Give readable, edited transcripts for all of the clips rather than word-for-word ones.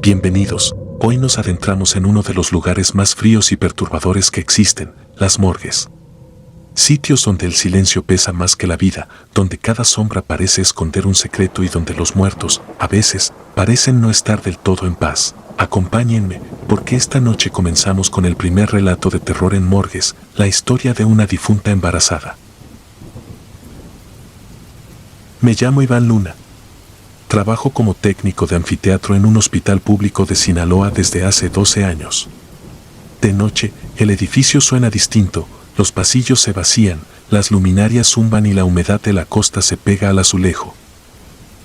Bienvenidos, hoy nos adentramos en uno de los lugares más fríos y perturbadores que existen, las morgues. Sitios donde el silencio pesa más que la vida, donde cada sombra parece esconder un secreto y donde los muertos, a veces, parecen no estar del todo en paz. Acompáñenme, porque esta noche comenzamos con el primer relato de terror en morgues, la historia de una difunta embarazada. Me llamo Iván Luna. Trabajo como técnico de anfiteatro en un hospital público de Sinaloa desde hace 12 años. De noche, el edificio suena distinto, los pasillos se vacían, las luminarias zumban y la humedad de la costa se pega al azulejo.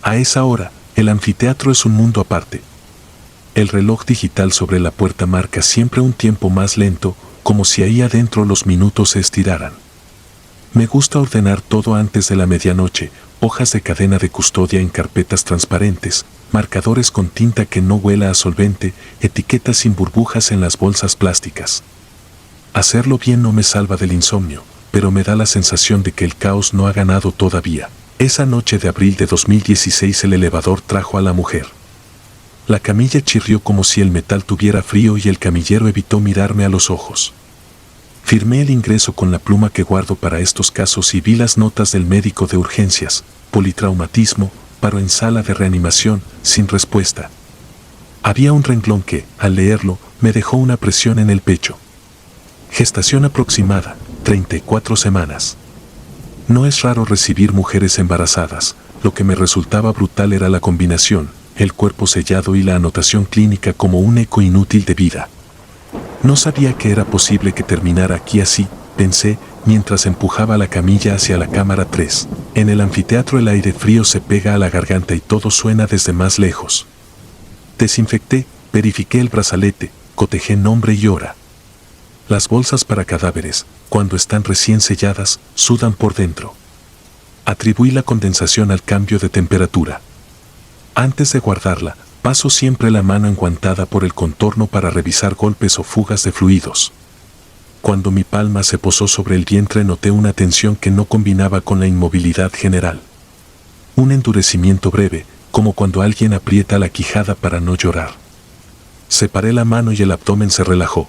A esa hora, el anfiteatro es un mundo aparte. El reloj digital sobre la puerta marca siempre un tiempo más lento, como si ahí adentro los minutos se estiraran. Me gusta ordenar todo antes de la medianoche, hojas de cadena de custodia en carpetas transparentes, marcadores con tinta que no huela a solvente, etiquetas sin burbujas en las bolsas plásticas. Hacerlo bien no me salva del insomnio, pero me da la sensación de que el caos no ha ganado todavía. Esa noche de abril de 2016 el elevador trajo a la mujer. La camilla chirrió como si el metal tuviera frío y el camillero evitó mirarme a los ojos. Firmé el ingreso con la pluma que guardo para estos casos y vi las notas del médico de urgencias, politraumatismo, paro en sala de reanimación, sin respuesta. Había un renglón que, al leerlo, me dejó una presión en el pecho. Gestación aproximada, 34 semanas. No es raro recibir mujeres embarazadas, lo que me resultaba brutal era la combinación, el cuerpo sellado y la anotación clínica como un eco inútil de vida. No sabía que era posible que terminara aquí así, pensé, mientras empujaba la camilla hacia la cámara 3. En el anfiteatro el aire frío se pega a la garganta y todo suena desde más lejos. Desinfecté, verifiqué el brazalete, cotejé nombre y hora. Las bolsas para cadáveres, cuando están recién selladas, sudan por dentro. Atribuí la condensación al cambio de temperatura. Antes de guardarla, paso siempre la mano enguantada por el contorno para revisar golpes o fugas de fluidos. Cuando mi palma se posó sobre el vientre noté una tensión que no combinaba con la inmovilidad general. Un endurecimiento breve, como cuando alguien aprieta la quijada para no llorar. Separé la mano y el abdomen se relajó.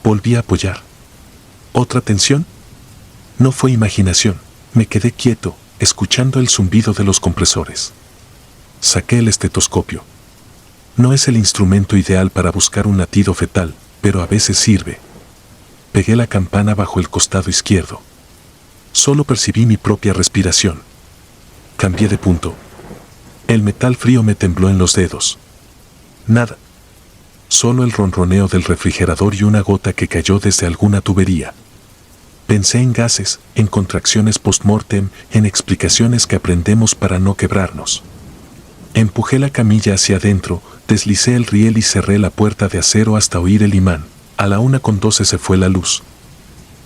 Volví a apoyar. ¿Otra tensión? No fue imaginación, me quedé quieto, escuchando el zumbido de los compresores. Saqué el estetoscopio. No es el instrumento ideal para buscar un latido fetal, pero a veces sirve. Pegué la campana bajo el costado izquierdo. Solo percibí mi propia respiración. Cambié de punto. El metal frío me tembló en los dedos. Nada. Solo el ronroneo del refrigerador y una gota que cayó desde alguna tubería. Pensé en gases, en contracciones post-mortem, en explicaciones que aprendemos para no quebrarnos. Empujé la camilla hacia adentro, deslicé el riel y cerré la puerta de acero hasta oír el imán. A la 1:12 se fue la luz.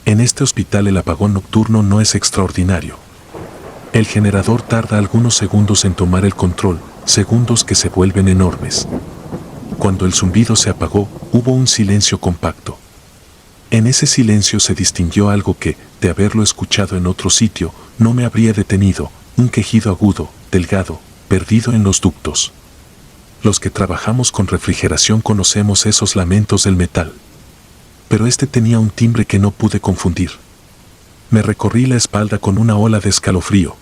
En este hospital el apagón nocturno no es extraordinario. El generador tarda algunos segundos en tomar el control, segundos que se vuelven enormes. Cuando el zumbido se apagó, hubo un silencio compacto. En ese silencio se distinguió algo que, de haberlo escuchado en otro sitio, no me habría detenido, un quejido agudo, delgado, perdido en los ductos. Los que trabajamos con refrigeración conocemos esos lamentos del metal. Pero este tenía un timbre que no pude confundir. Me recorrí la espalda con una ola de escalofrío.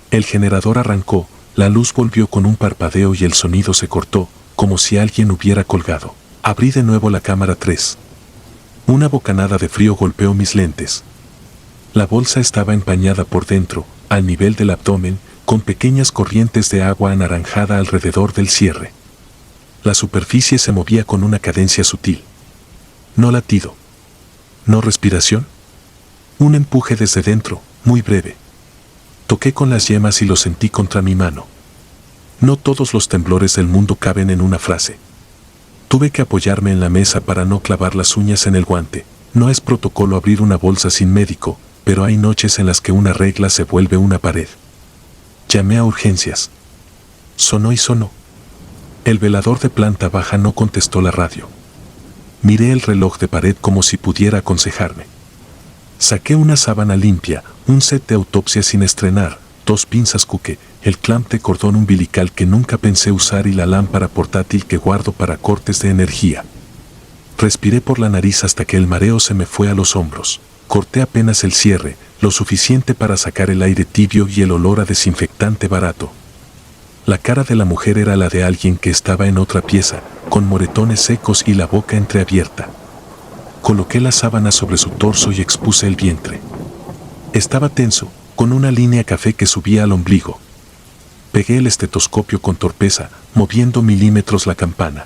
El generador arrancó, la luz volvió con un parpadeo y el sonido se cortó, como si alguien hubiera colgado. Abrí de nuevo la cámara 3. Una bocanada de frío golpeó mis lentes. La bolsa estaba empañada por dentro, al nivel del abdomen, con pequeñas corrientes de agua anaranjada alrededor del cierre. La superficie se movía con una cadencia sutil. No latido. No respiración. Un empuje desde dentro, muy breve. Toqué con las yemas y lo sentí contra mi mano. No todos los temblores del mundo caben en una frase. Tuve que apoyarme en la mesa para no clavar las uñas en el guante. No es protocolo abrir una bolsa sin médico, pero hay noches en las que una regla se vuelve una pared. Llamé a urgencias. Sonó y sonó. El velador de planta baja no contestó la radio. Miré el reloj de pared como si pudiera aconsejarme. Saqué una sábana limpia, un set de autopsia sin estrenar, 2 pinzas Cuque, el clamp de cordón umbilical que nunca pensé usar y la lámpara portátil que guardo para cortes de energía. Respiré por la nariz hasta que el mareo se me fue a los hombros. Corté apenas el cierre, lo suficiente para sacar el aire tibio y el olor a desinfectante barato. La cara de la mujer era la de alguien que estaba en otra pieza, con moretones secos y la boca entreabierta. Coloqué la sábana sobre su torso y expuse el vientre. Estaba tenso, con una línea café que subía al ombligo. Pegué el estetoscopio con torpeza, moviendo milímetros la campana.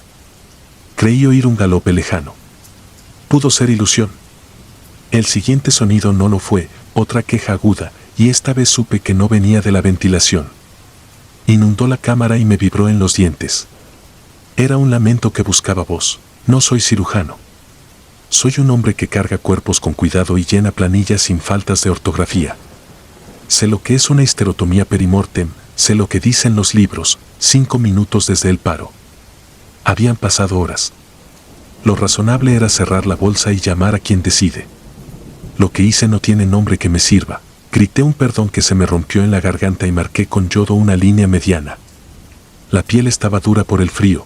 Creí oír un galope lejano. Pudo ser ilusión. El siguiente sonido no lo fue, otra queja aguda, y esta vez supe que no venía de la ventilación. Inundó la cámara y me vibró en los dientes. Era un lamento que buscaba voz. No soy cirujano. Soy un hombre que carga cuerpos con cuidado y llena planillas sin faltas de ortografía. Sé lo que es una histerotomía perimortem, sé lo que dicen los libros, 5 minutos desde el paro. Habían pasado horas. Lo razonable era cerrar la bolsa y llamar a quien decide. Lo que hice no tiene nombre que me sirva. Grité un perdón que se me rompió en la garganta y marqué con yodo una línea mediana. La piel estaba dura por el frío.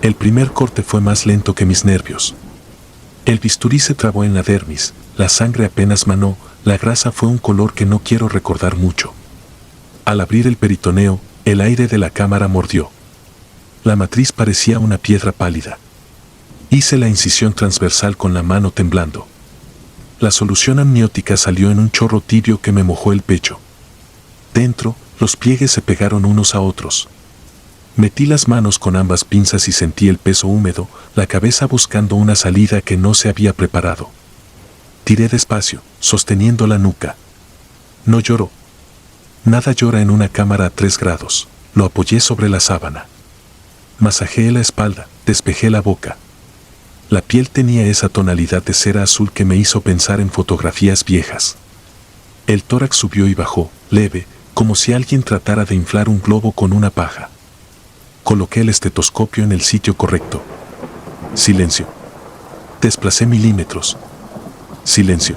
El primer corte fue más lento que mis nervios. El bisturí se trabó en la dermis, la sangre apenas manó, la grasa fue un color que no quiero recordar mucho. Al abrir el peritoneo, el aire de la cámara mordió. La matriz parecía una piedra pálida. Hice la incisión transversal con la mano temblando. La solución amniótica salió en un chorro tibio que me mojó el pecho. Dentro, los pliegues se pegaron unos a otros. Metí las manos con ambas pinzas y sentí el peso húmedo, la cabeza buscando una salida que no se había preparado. Tiré despacio, sosteniendo la nuca. No lloró. Nada llora en una cámara a 3 grados. Lo apoyé sobre la sábana. Masajeé la espalda, despejé la boca. La piel tenía esa tonalidad de cera azul que me hizo pensar en fotografías viejas. El tórax subió y bajó, leve, como si alguien tratara de inflar un globo con una paja. Coloqué el estetoscopio en el sitio correcto. Silencio. Desplacé milímetros. Silencio.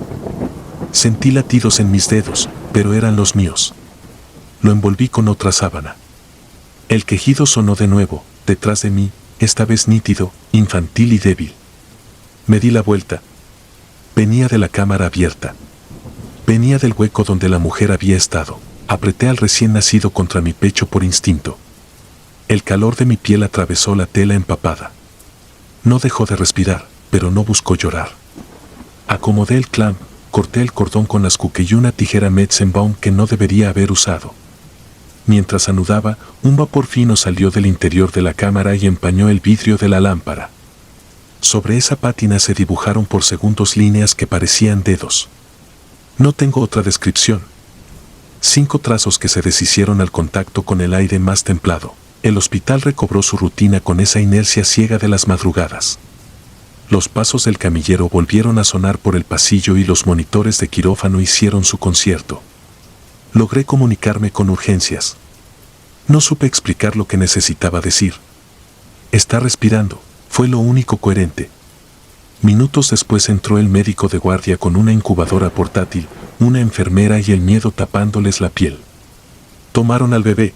Sentí latidos en mis dedos, pero eran los míos. Lo envolví con otra sábana. El quejido sonó de nuevo, detrás de mí, esta vez nítido, infantil y débil. Me di la vuelta. Venía de la cámara abierta. Venía del hueco donde la mujer había estado. Apreté al recién nacido contra mi pecho por instinto. El calor de mi piel atravesó la tela empapada. No dejó de respirar, pero no buscó llorar. Acomodé el clamp, corté el cordón con las Cuque y una tijera Metzenbaum que no debería haber usado. Mientras anudaba, un vapor fino salió del interior de la cámara y empañó el vidrio de la lámpara. Sobre esa pátina se dibujaron por segundos líneas que parecían dedos. No tengo otra descripción. 5 trazos que se deshicieron al contacto con el aire más templado. El hospital recobró su rutina con esa inercia ciega de las madrugadas. Los pasos del camillero volvieron a sonar por el pasillo y los monitores de quirófano hicieron su concierto. Logré comunicarme con urgencias. No supe explicar lo que necesitaba decir. Está respirando, fue lo único coherente. Minutos después entró el médico de guardia con una incubadora portátil, una enfermera y el miedo tapándoles la piel. Tomaron al bebé.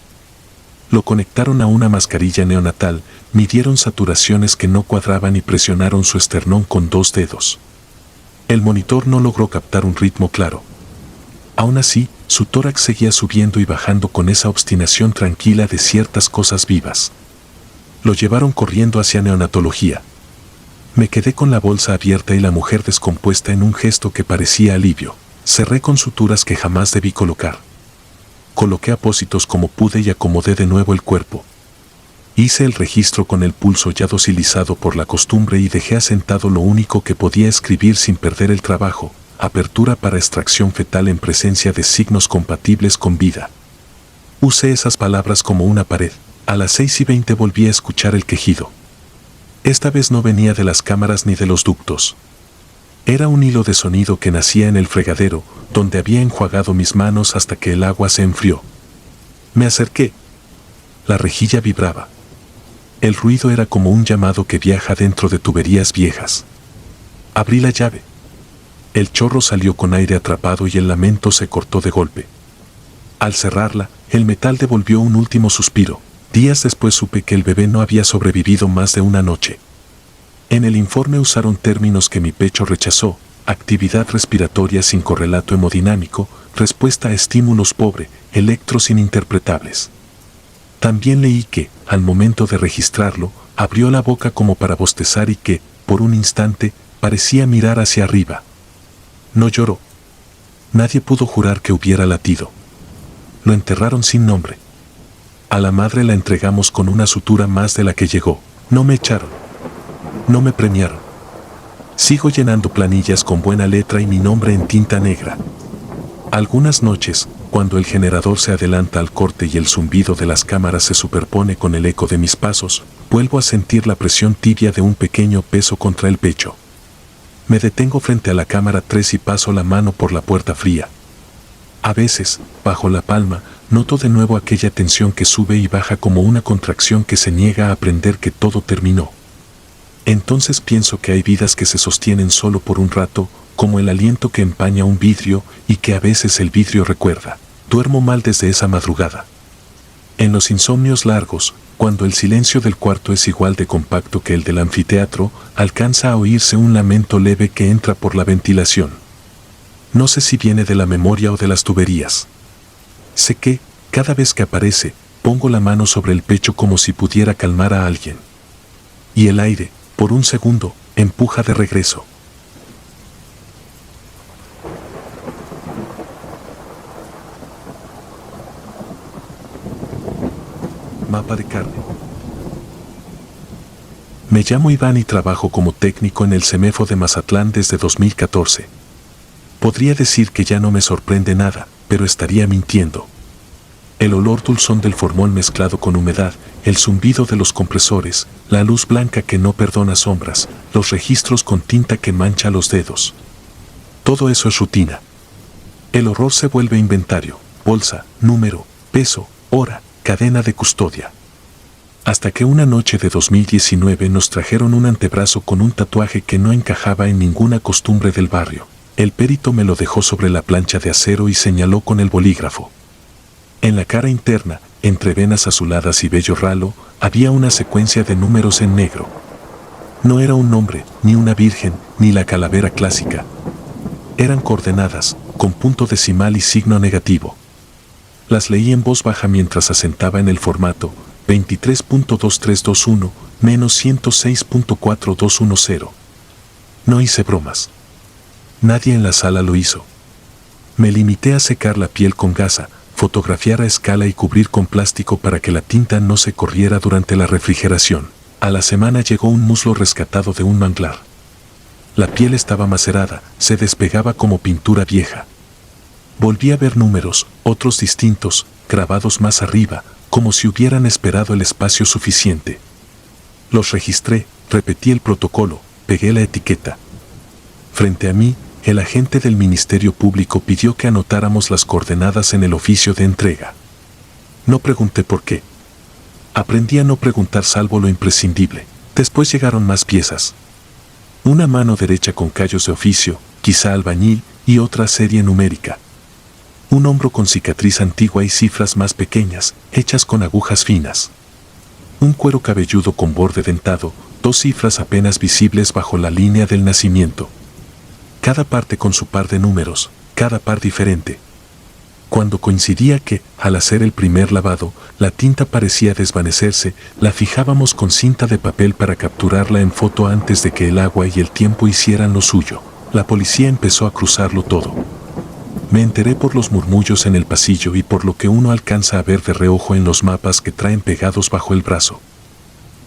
Lo conectaron a una mascarilla neonatal, midieron saturaciones que no cuadraban y presionaron su esternón con 2 dedos. El monitor no logró captar un ritmo claro. Aún así, su tórax seguía subiendo y bajando con esa obstinación tranquila de ciertas cosas vivas. Lo llevaron corriendo hacia neonatología. Me quedé con la bolsa abierta y la mujer descompuesta en un gesto que parecía alivio. Cerré con suturas que jamás debí colocar. Coloqué apósitos como pude y acomodé de nuevo el cuerpo. Hice el registro con el pulso ya docilizado por la costumbre y dejé asentado lo único que podía escribir sin perder el trabajo: apertura para extracción fetal en presencia de signos compatibles con vida. Usé esas palabras como una pared. A las 6:20 volví a escuchar el quejido. Esta vez no venía de las cámaras ni de los ductos. Era un hilo de sonido que nacía en el fregadero, donde había enjuagado mis manos hasta que el agua se enfrió. Me acerqué. La rejilla vibraba. El ruido era como un llamado que viaja dentro de tuberías viejas. Abrí la llave. El chorro salió con aire atrapado y el lamento se cortó de golpe. Al cerrarla, el metal devolvió un último suspiro. Días después supe que el bebé no había sobrevivido más de una noche. En el informe usaron términos que mi pecho rechazó: actividad respiratoria sin correlato hemodinámico, respuesta a estímulos pobre, electros ininterpretables. También leí que, al momento de registrarlo, abrió la boca como para bostezar y que, por un instante, parecía mirar hacia arriba. No lloró. Nadie pudo jurar que hubiera latido. Lo enterraron sin nombre. A la madre la entregamos con una sutura más de la que llegó. No me echaron. No me premiaron. Sigo llenando planillas con buena letra y mi nombre en tinta negra. Algunas noches, cuando el generador se adelanta al corte y el zumbido de las cámaras se superpone con el eco de mis pasos, vuelvo a sentir la presión tibia de un pequeño peso contra el pecho. Me detengo frente a la cámara 3 y paso la mano por la puerta fría. A veces, bajo la palma, noto de nuevo aquella tensión que sube y baja como una contracción que se niega a aprender que todo terminó. Entonces pienso que hay vidas que se sostienen solo por un rato, como el aliento que empaña un vidrio y que a veces el vidrio recuerda. Duermo mal desde esa madrugada. En los insomnios largos, cuando el silencio del cuarto es igual de compacto que el del anfiteatro, alcanza a oírse un lamento leve que entra por la ventilación. No sé si viene de la memoria o de las tuberías. Sé que, cada vez que aparece, pongo la mano sobre el pecho como si pudiera calmar a alguien. Y el aire, por un segundo, empuja de regreso. Mapa de carne. Me llamo Iván y trabajo como técnico en el CEMEFO de Mazatlán desde 2014. Podría decir que ya no me sorprende nada, pero estaría mintiendo. El olor dulzón del formol mezclado con humedad, el zumbido de los compresores, la luz blanca que no perdona sombras, los registros con tinta que mancha los dedos. Todo eso es rutina. El horror se vuelve inventario, bolsa, número, peso, hora, cadena de custodia. Hasta que una noche de 2019 nos trajeron un antebrazo con un tatuaje que no encajaba en ninguna costumbre del barrio. El perito me lo dejó sobre la plancha de acero y señaló con el bolígrafo. En la cara interna, entre venas azuladas y vello ralo, había una secuencia de números en negro. No era un nombre, ni una virgen, ni la calavera clásica. Eran coordenadas, con punto decimal y signo negativo. Las leí en voz baja mientras asentaba en el formato 23.2321 menos 106.4210. No hice bromas. Nadie en la sala lo hizo. Me limité a secar la piel con gasa, fotografiar a escala y cubrir con plástico para que la tinta no se corriera durante la refrigeración. A la semana llegó un muslo rescatado de un manglar. La piel estaba macerada, se despegaba como pintura vieja. Volví a ver números, otros distintos, grabados más arriba, como si hubieran esperado el espacio suficiente. Los registré, repetí el protocolo, pegué la etiqueta. Frente a mí, el agente del Ministerio Público pidió que anotáramos las coordenadas en el oficio de entrega. No pregunté por qué. Aprendí a no preguntar salvo lo imprescindible. Después llegaron más piezas. Una mano derecha con callos de oficio, quizá albañil, y otra serie numérica. Un hombro con cicatriz antigua y cifras más pequeñas, hechas con agujas finas. Un cuero cabelludo con borde dentado, 2 cifras apenas visibles bajo la línea del nacimiento. Cada parte con su par de números, cada par diferente. Cuando coincidía que, al hacer el primer lavado, la tinta parecía desvanecerse, la fijábamos con cinta de papel para capturarla en foto antes de que el agua y el tiempo hicieran lo suyo. La policía empezó a cruzarlo todo. Me enteré por los murmullos en el pasillo y por lo que uno alcanza a ver de reojo en los mapas que traen pegados bajo el brazo.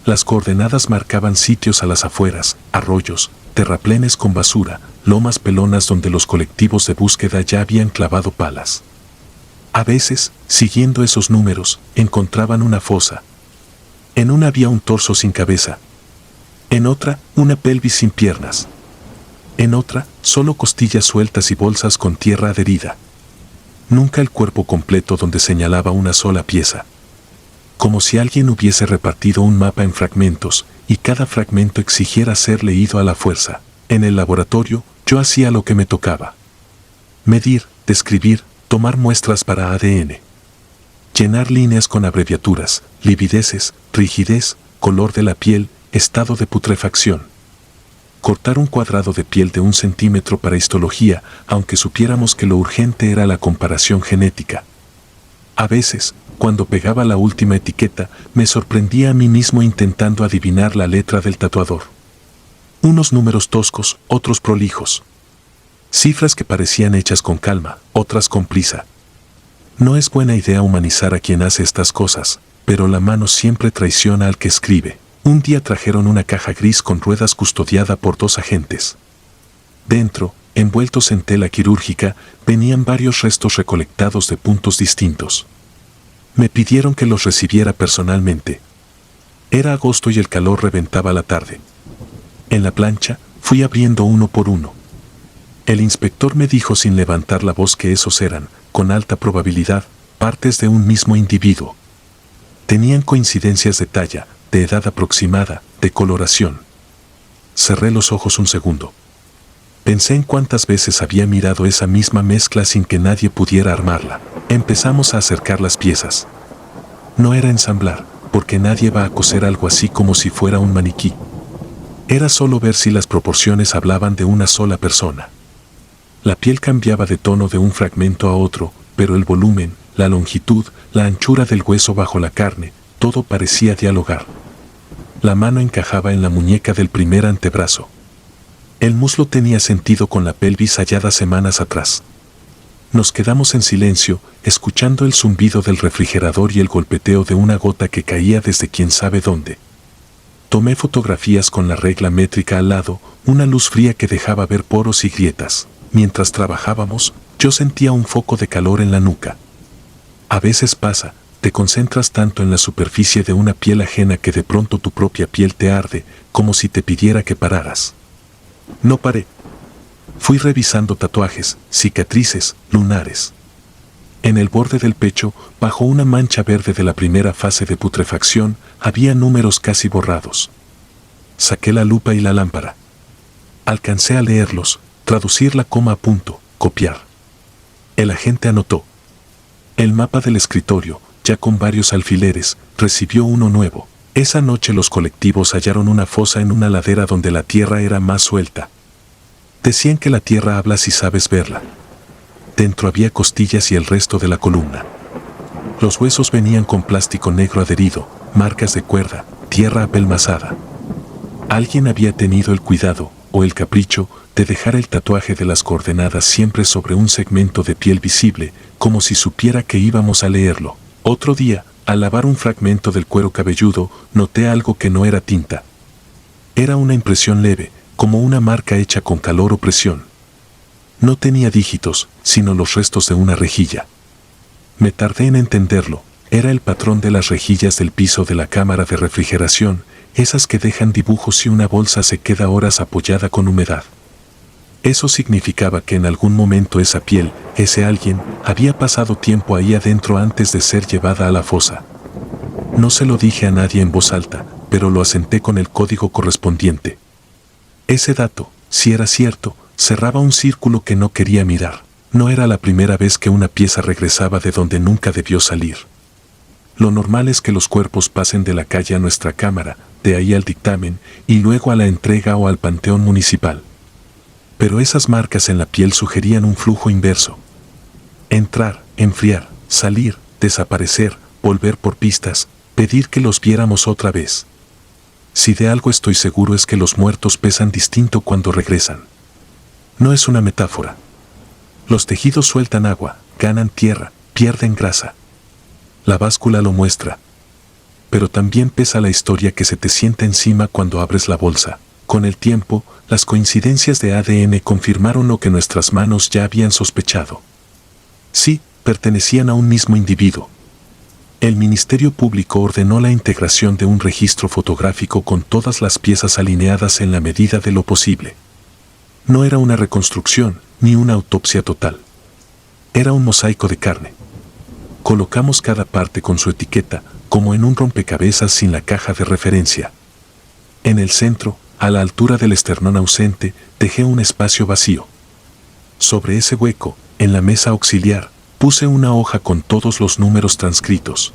Las coordenadas marcaban sitios a las afueras, arroyos, terraplenes con basura, lomas pelonas donde los colectivos de búsqueda ya habían clavado palas. A veces, siguiendo esos números, encontraban una fosa. En una había un torso sin cabeza. En otra, una pelvis sin piernas. En otra, solo costillas sueltas y bolsas con tierra adherida. Nunca el cuerpo completo donde señalaba una sola pieza. Como si alguien hubiese repartido un mapa en fragmentos, y cada fragmento exigiera ser leído a la fuerza. En el laboratorio, yo hacía lo que me tocaba. Medir, describir, tomar muestras para ADN, llenar líneas con abreviaturas, livideces, rigidez, color de la piel, estado de putrefacción. Cortar un cuadrado de piel de 1 centímetro para histología, aunque supiéramos que lo urgente era la comparación genética. A veces, cuando pegaba la última etiqueta, me sorprendía a mí mismo intentando adivinar la letra del tatuador. Unos números toscos, otros prolijos. Cifras que parecían hechas con calma, otras con prisa. No es buena idea humanizar a quien hace estas cosas, pero la mano siempre traiciona al que escribe. Un día trajeron una caja gris con ruedas custodiada por 2 agentes. Dentro, envueltos en tela quirúrgica, venían varios restos recolectados de puntos distintos. Me pidieron que los recibiera personalmente. Era agosto y el calor reventaba la tarde. En la plancha, fui abriendo uno por uno. El inspector me dijo sin levantar la voz que esos eran, con alta probabilidad, partes de un mismo individuo. Tenían coincidencias de talla, de edad aproximada, de coloración. Cerré los ojos un segundo. Pensé en cuántas veces había mirado esa misma mezcla sin que nadie pudiera armarla. Empezamos a acercar las piezas. No era ensamblar, porque nadie va a coser algo así como si fuera un maniquí. Era solo ver si las proporciones hablaban de una sola persona. La piel cambiaba de tono de un fragmento a otro, pero el volumen, la longitud, la anchura del hueso bajo la carne, todo parecía dialogar. La mano encajaba en la muñeca del primer antebrazo. El muslo tenía sentido con la pelvis hallada semanas atrás. Nos quedamos en silencio, escuchando el zumbido del refrigerador y el golpeteo de una gota que caía desde quién sabe dónde. Tomé fotografías con la regla métrica al lado, una luz fría que dejaba ver poros y grietas. Mientras trabajábamos, yo sentía un foco de calor en la nuca. A veces pasa, te concentras tanto en la superficie de una piel ajena que de pronto tu propia piel te arde, como si te pidiera que pararas. No paré. Fui revisando tatuajes, cicatrices, lunares. En el borde del pecho, bajo una mancha verde de la primera fase de putrefacción, había números casi borrados. Saqué la lupa y la lámpara. Alcancé a leerlos, traducir la coma a punto, copiar. El agente anotó. El mapa del escritorio, ya con varios alfileres, recibió uno nuevo. Esa noche los colectivos hallaron una fosa en una ladera donde la tierra era más suelta. Decían que la tierra habla si sabes verla. Dentro había costillas y el resto de la columna. Los huesos venían con plástico negro adherido, marcas de cuerda, tierra apelmazada. Alguien había tenido el cuidado, o el capricho, de dejar el tatuaje de las coordenadas siempre sobre un segmento de piel visible, como si supiera que íbamos a leerlo. Otro día, al lavar un fragmento del cuero cabelludo, noté algo que no era tinta. Era una impresión leve, como una marca hecha con calor o presión. No tenía dígitos, sino los restos de una rejilla. Me tardé en entenderlo. Era el patrón de las rejillas del piso de la cámara de refrigeración, esas que dejan dibujos y una bolsa se queda horas apoyada con humedad. Eso significaba que en algún momento esa piel, ese alguien, había pasado tiempo ahí adentro antes de ser llevada a la fosa. No se lo dije a nadie en voz alta, pero lo asenté con el código correspondiente. Ese dato, si era cierto, cerraba un círculo que no quería mirar. No era la primera vez que una pieza regresaba de donde nunca debió salir. Lo normal es que los cuerpos pasen de la calle a nuestra cámara, de ahí al dictamen, y luego a la entrega o al panteón municipal. Pero esas marcas en la piel sugerían un flujo inverso. Entrar, enfriar, salir, desaparecer, volver por pistas, pedir que los viéramos otra vez. Si de algo estoy seguro es que los muertos pesan distinto cuando regresan. No es una metáfora. Los tejidos sueltan agua, ganan tierra, pierden grasa. La báscula lo muestra. Pero también pesa la historia que se te sienta encima cuando abres la bolsa. Con el tiempo, las coincidencias de ADN confirmaron lo que nuestras manos ya habían sospechado. Sí, pertenecían a un mismo individuo. El Ministerio Público ordenó la integración de un registro fotográfico con todas las piezas alineadas en la medida de lo posible. No era una reconstrucción, ni una autopsia total. Era un mosaico de carne. Colocamos cada parte con su etiqueta, como en un rompecabezas sin la caja de referencia. En el centro, a la altura del esternón ausente, dejé un espacio vacío. Sobre ese hueco, en la mesa auxiliar, Puse una hoja con todos los números transcritos.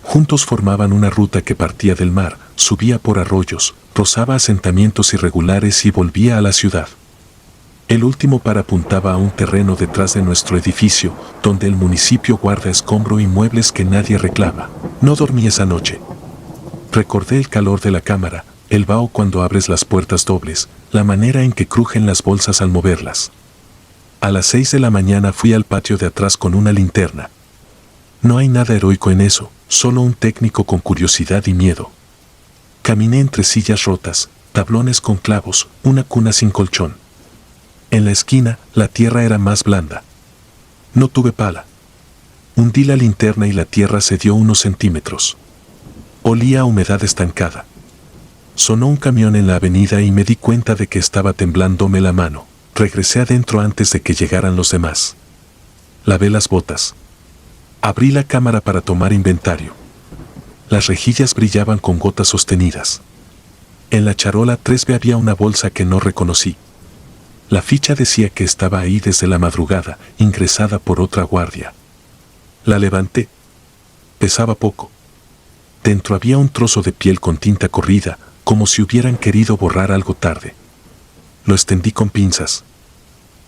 Juntos formaban una ruta que partía del mar, subía por arroyos, rozaba asentamientos irregulares y volvía a la ciudad. El último par apuntaba a un terreno detrás de nuestro edificio, donde el municipio guarda escombro y muebles que nadie reclama. No dormí esa noche. Recordé el calor de la cámara, el vaho cuando abres las puertas dobles, la manera en que crujen las bolsas al moverlas. A las 6 de la mañana fui al patio de atrás con una linterna. No hay nada heroico en eso, solo un técnico con curiosidad y miedo. Caminé entre sillas rotas, tablones con clavos, una cuna sin colchón. En la esquina, la tierra era más blanda. No tuve pala. Hundí la linterna y la tierra cedió unos centímetros. Olía a humedad estancada. Sonó un camión en la avenida y me di cuenta de que estaba temblándome la mano. Regresé adentro antes de que llegaran los demás. Lavé las botas. Abrí la cámara para tomar inventario. Las rejillas brillaban con gotas sostenidas. En la charola 3B había una bolsa que no reconocí. La ficha decía que estaba ahí desde la madrugada, ingresada por otra guardia. La levanté. Pesaba poco. Dentro había un trozo de piel con tinta corrida, como si hubieran querido borrar algo tarde. Lo extendí con pinzas.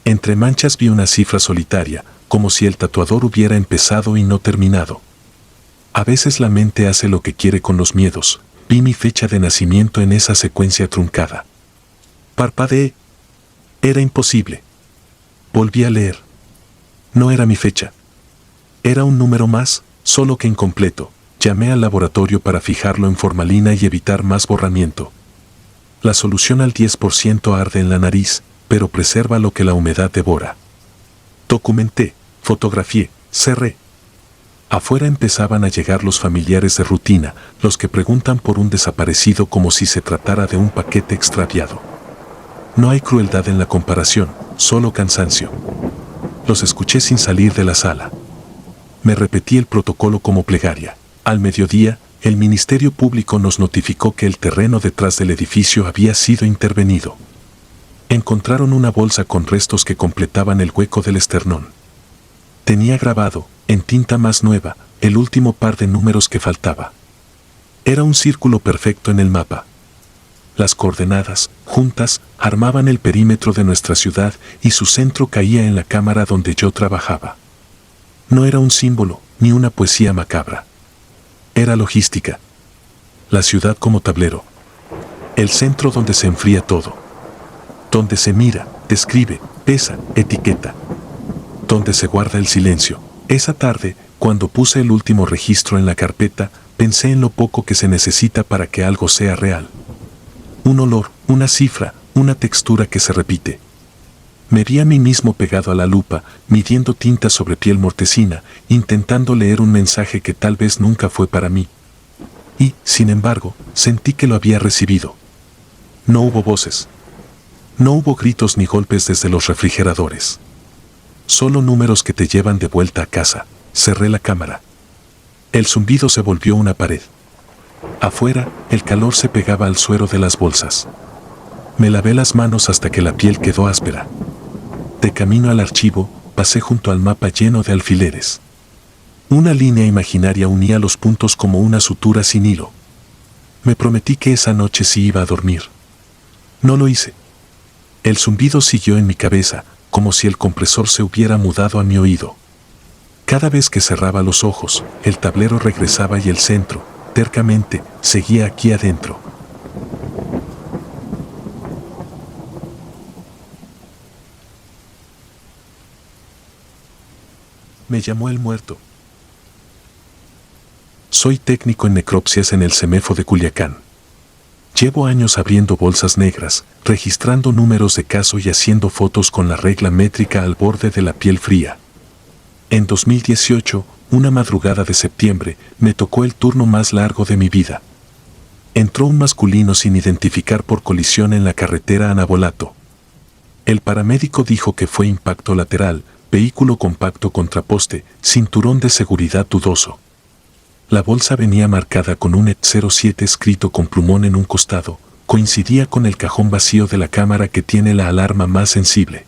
Entre manchas vi una cifra solitaria, como si el tatuador hubiera empezado y no terminado. A veces la mente hace lo que quiere con los miedos. Vi mi fecha de nacimiento en esa secuencia truncada. Parpadeé. Era imposible. Volví a leer. No era mi fecha. Era un número más, solo que incompleto. Llamé al laboratorio para fijarlo en formalina y evitar más borramiento. La solución al 10% arde en la nariz, pero preserva lo que la humedad devora. Documenté, fotografié, cerré. Afuera empezaban a llegar los familiares de rutina, los que preguntan por un desaparecido como si se tratara de un paquete extraviado. No hay crueldad en la comparación, solo cansancio. Los escuché sin salir de la sala. Me repetí el protocolo como plegaria. Al mediodía, el Ministerio Público nos notificó que el terreno detrás del edificio había sido intervenido. Encontraron una bolsa con restos que completaban el hueco del esternón. Tenía grabado, en tinta más nueva, el último par de números que faltaba. Era un círculo perfecto en el mapa. Las coordenadas, juntas, armaban el perímetro de nuestra ciudad y su centro caía en la cámara donde yo trabajaba. No era un símbolo, ni una poesía macabra. Era logística. La ciudad como tablero. El centro donde se enfría todo. Donde se mira, describe, pesa, etiqueta. Donde se guarda el silencio. Esa tarde, cuando puse el último registro en la carpeta, pensé en lo poco que se necesita para que algo sea real. Un olor, una cifra, una textura que se repite. Me vi a mí mismo pegado a la lupa, midiendo tinta sobre piel mortecina, intentando leer un mensaje que tal vez nunca fue para mí. Y, sin embargo, sentí que lo había recibido. No hubo voces. No hubo gritos ni golpes desde los refrigeradores. Solo números que te llevan de vuelta a casa. Cerré la cámara. El zumbido se volvió una pared. Afuera, el calor se pegaba al suero de las bolsas. Me lavé las manos hasta que la piel quedó áspera. De camino al archivo, pasé junto al mapa lleno de alfileres. Una línea imaginaria unía los puntos como una sutura sin hilo. Me prometí que esa noche sí iba a dormir. No lo hice. El zumbido siguió en mi cabeza, como si el compresor se hubiera mudado a mi oído. Cada vez que cerraba los ojos, el tablero regresaba y el centro, tercamente, seguía aquí adentro. Me llamó el muerto. Soy técnico en necropsias en el CEMEFO de Culiacán. Llevo años abriendo bolsas negras, registrando números de caso y haciendo fotos con la regla métrica al borde de la piel fría. En 2018, una madrugada de septiembre, me tocó el turno más largo de mi vida. Entró un masculino sin identificar por colisión en la carretera a Navolato. El paramédico dijo que fue impacto lateral, vehículo compacto contra poste, cinturón de seguridad dudoso. La bolsa venía marcada con un ET07 escrito con plumón en un costado, coincidía con el cajón vacío de la cámara que tiene la alarma más sensible.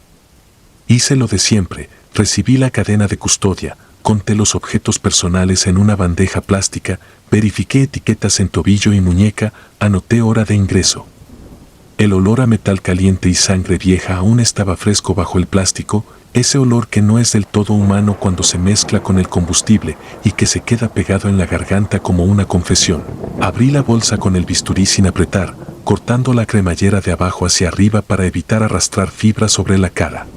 Hice lo de siempre, Recibí la cadena de custodia, conté los objetos personales en una bandeja plástica, verifiqué etiquetas en tobillo y muñeca, anoté hora de ingreso. El olor a metal caliente y sangre vieja aún estaba fresco bajo el plástico, ese olor que no es del todo humano cuando se mezcla con el combustible y que se queda pegado en la garganta como una confesión. Abrí la bolsa con el bisturí sin apretar, cortando la cremallera de abajo hacia arriba para evitar arrastrar fibra sobre la cara.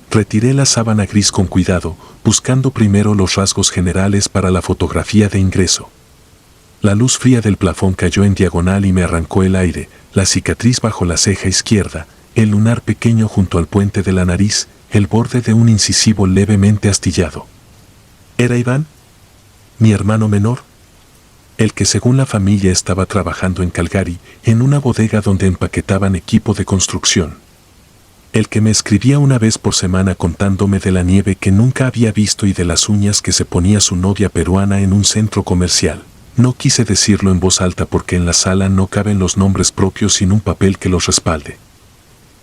Retiré la sábana gris con cuidado, buscando primero los rasgos generales para la fotografía de ingreso. La luz fría del plafón cayó en diagonal y me arrancó el aire, la cicatriz bajo la ceja izquierda, el lunar pequeño junto al puente de la nariz, el borde de un incisivo levemente astillado. ¿Era Iván? ¿Mi hermano menor? El que según la familia estaba trabajando en Calgary, en una bodega donde empaquetaban equipo de construcción. El que me escribía una vez por semana contándome de la nieve que nunca había visto y de las uñas que se ponía su novia peruana en un centro comercial. No quise decirlo en voz alta porque en la sala no caben los nombres propios sin un papel que los respalde.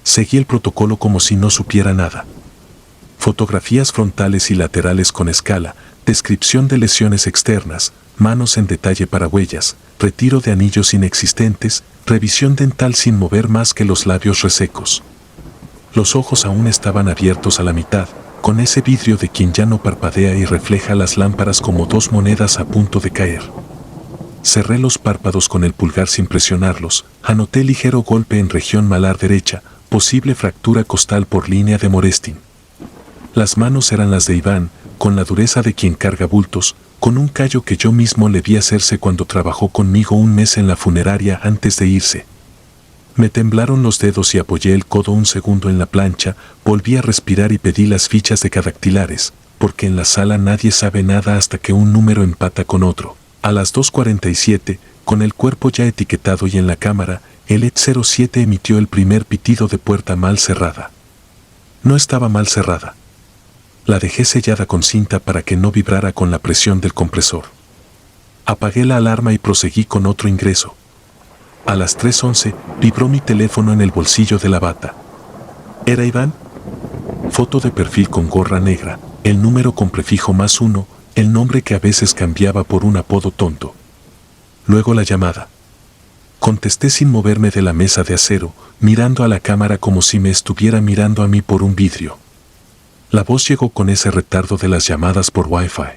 Seguí el protocolo como si no supiera nada. Fotografías frontales y laterales con escala, descripción de lesiones externas, manos en detalle para huellas, retiro de anillos inexistentes, revisión dental sin mover más que los labios resecos. Los ojos aún estaban abiertos a la mitad, con ese vidrio de quien ya no parpadea y refleja las lámparas como dos monedas a punto de caer. Cerré los párpados con el pulgar sin presionarlos, anoté ligero golpe en región malar derecha, posible fractura costal por línea de Morestin. Las manos eran las de Iván, con la dureza de quien carga bultos, con un callo que yo mismo le vi hacerse cuando trabajó conmigo un mes en la funeraria antes de irse. Me temblaron los dedos y apoyé el codo un segundo en la plancha, volví a respirar y pedí las fichas decadactilares, porque en la sala nadie sabe nada hasta que un número empata con otro. A las 2:47, con el cuerpo ya etiquetado y en la cámara, el ET-07 emitió el primer pitido de puerta mal cerrada. No estaba mal cerrada. La dejé sellada con cinta para que no vibrara con la presión del compresor. Apagué la alarma y proseguí con otro ingreso. A las 3:11, vibró mi teléfono en el bolsillo de la bata. ¿Era Iván? Foto de perfil con gorra negra, el número con prefijo +1, el nombre que a veces cambiaba por un apodo tonto. Luego la llamada. Contesté sin moverme de la mesa de acero, mirando a la cámara como si me estuviera mirando a mí por un vidrio. La voz llegó con ese retardo de las llamadas por Wi-Fi.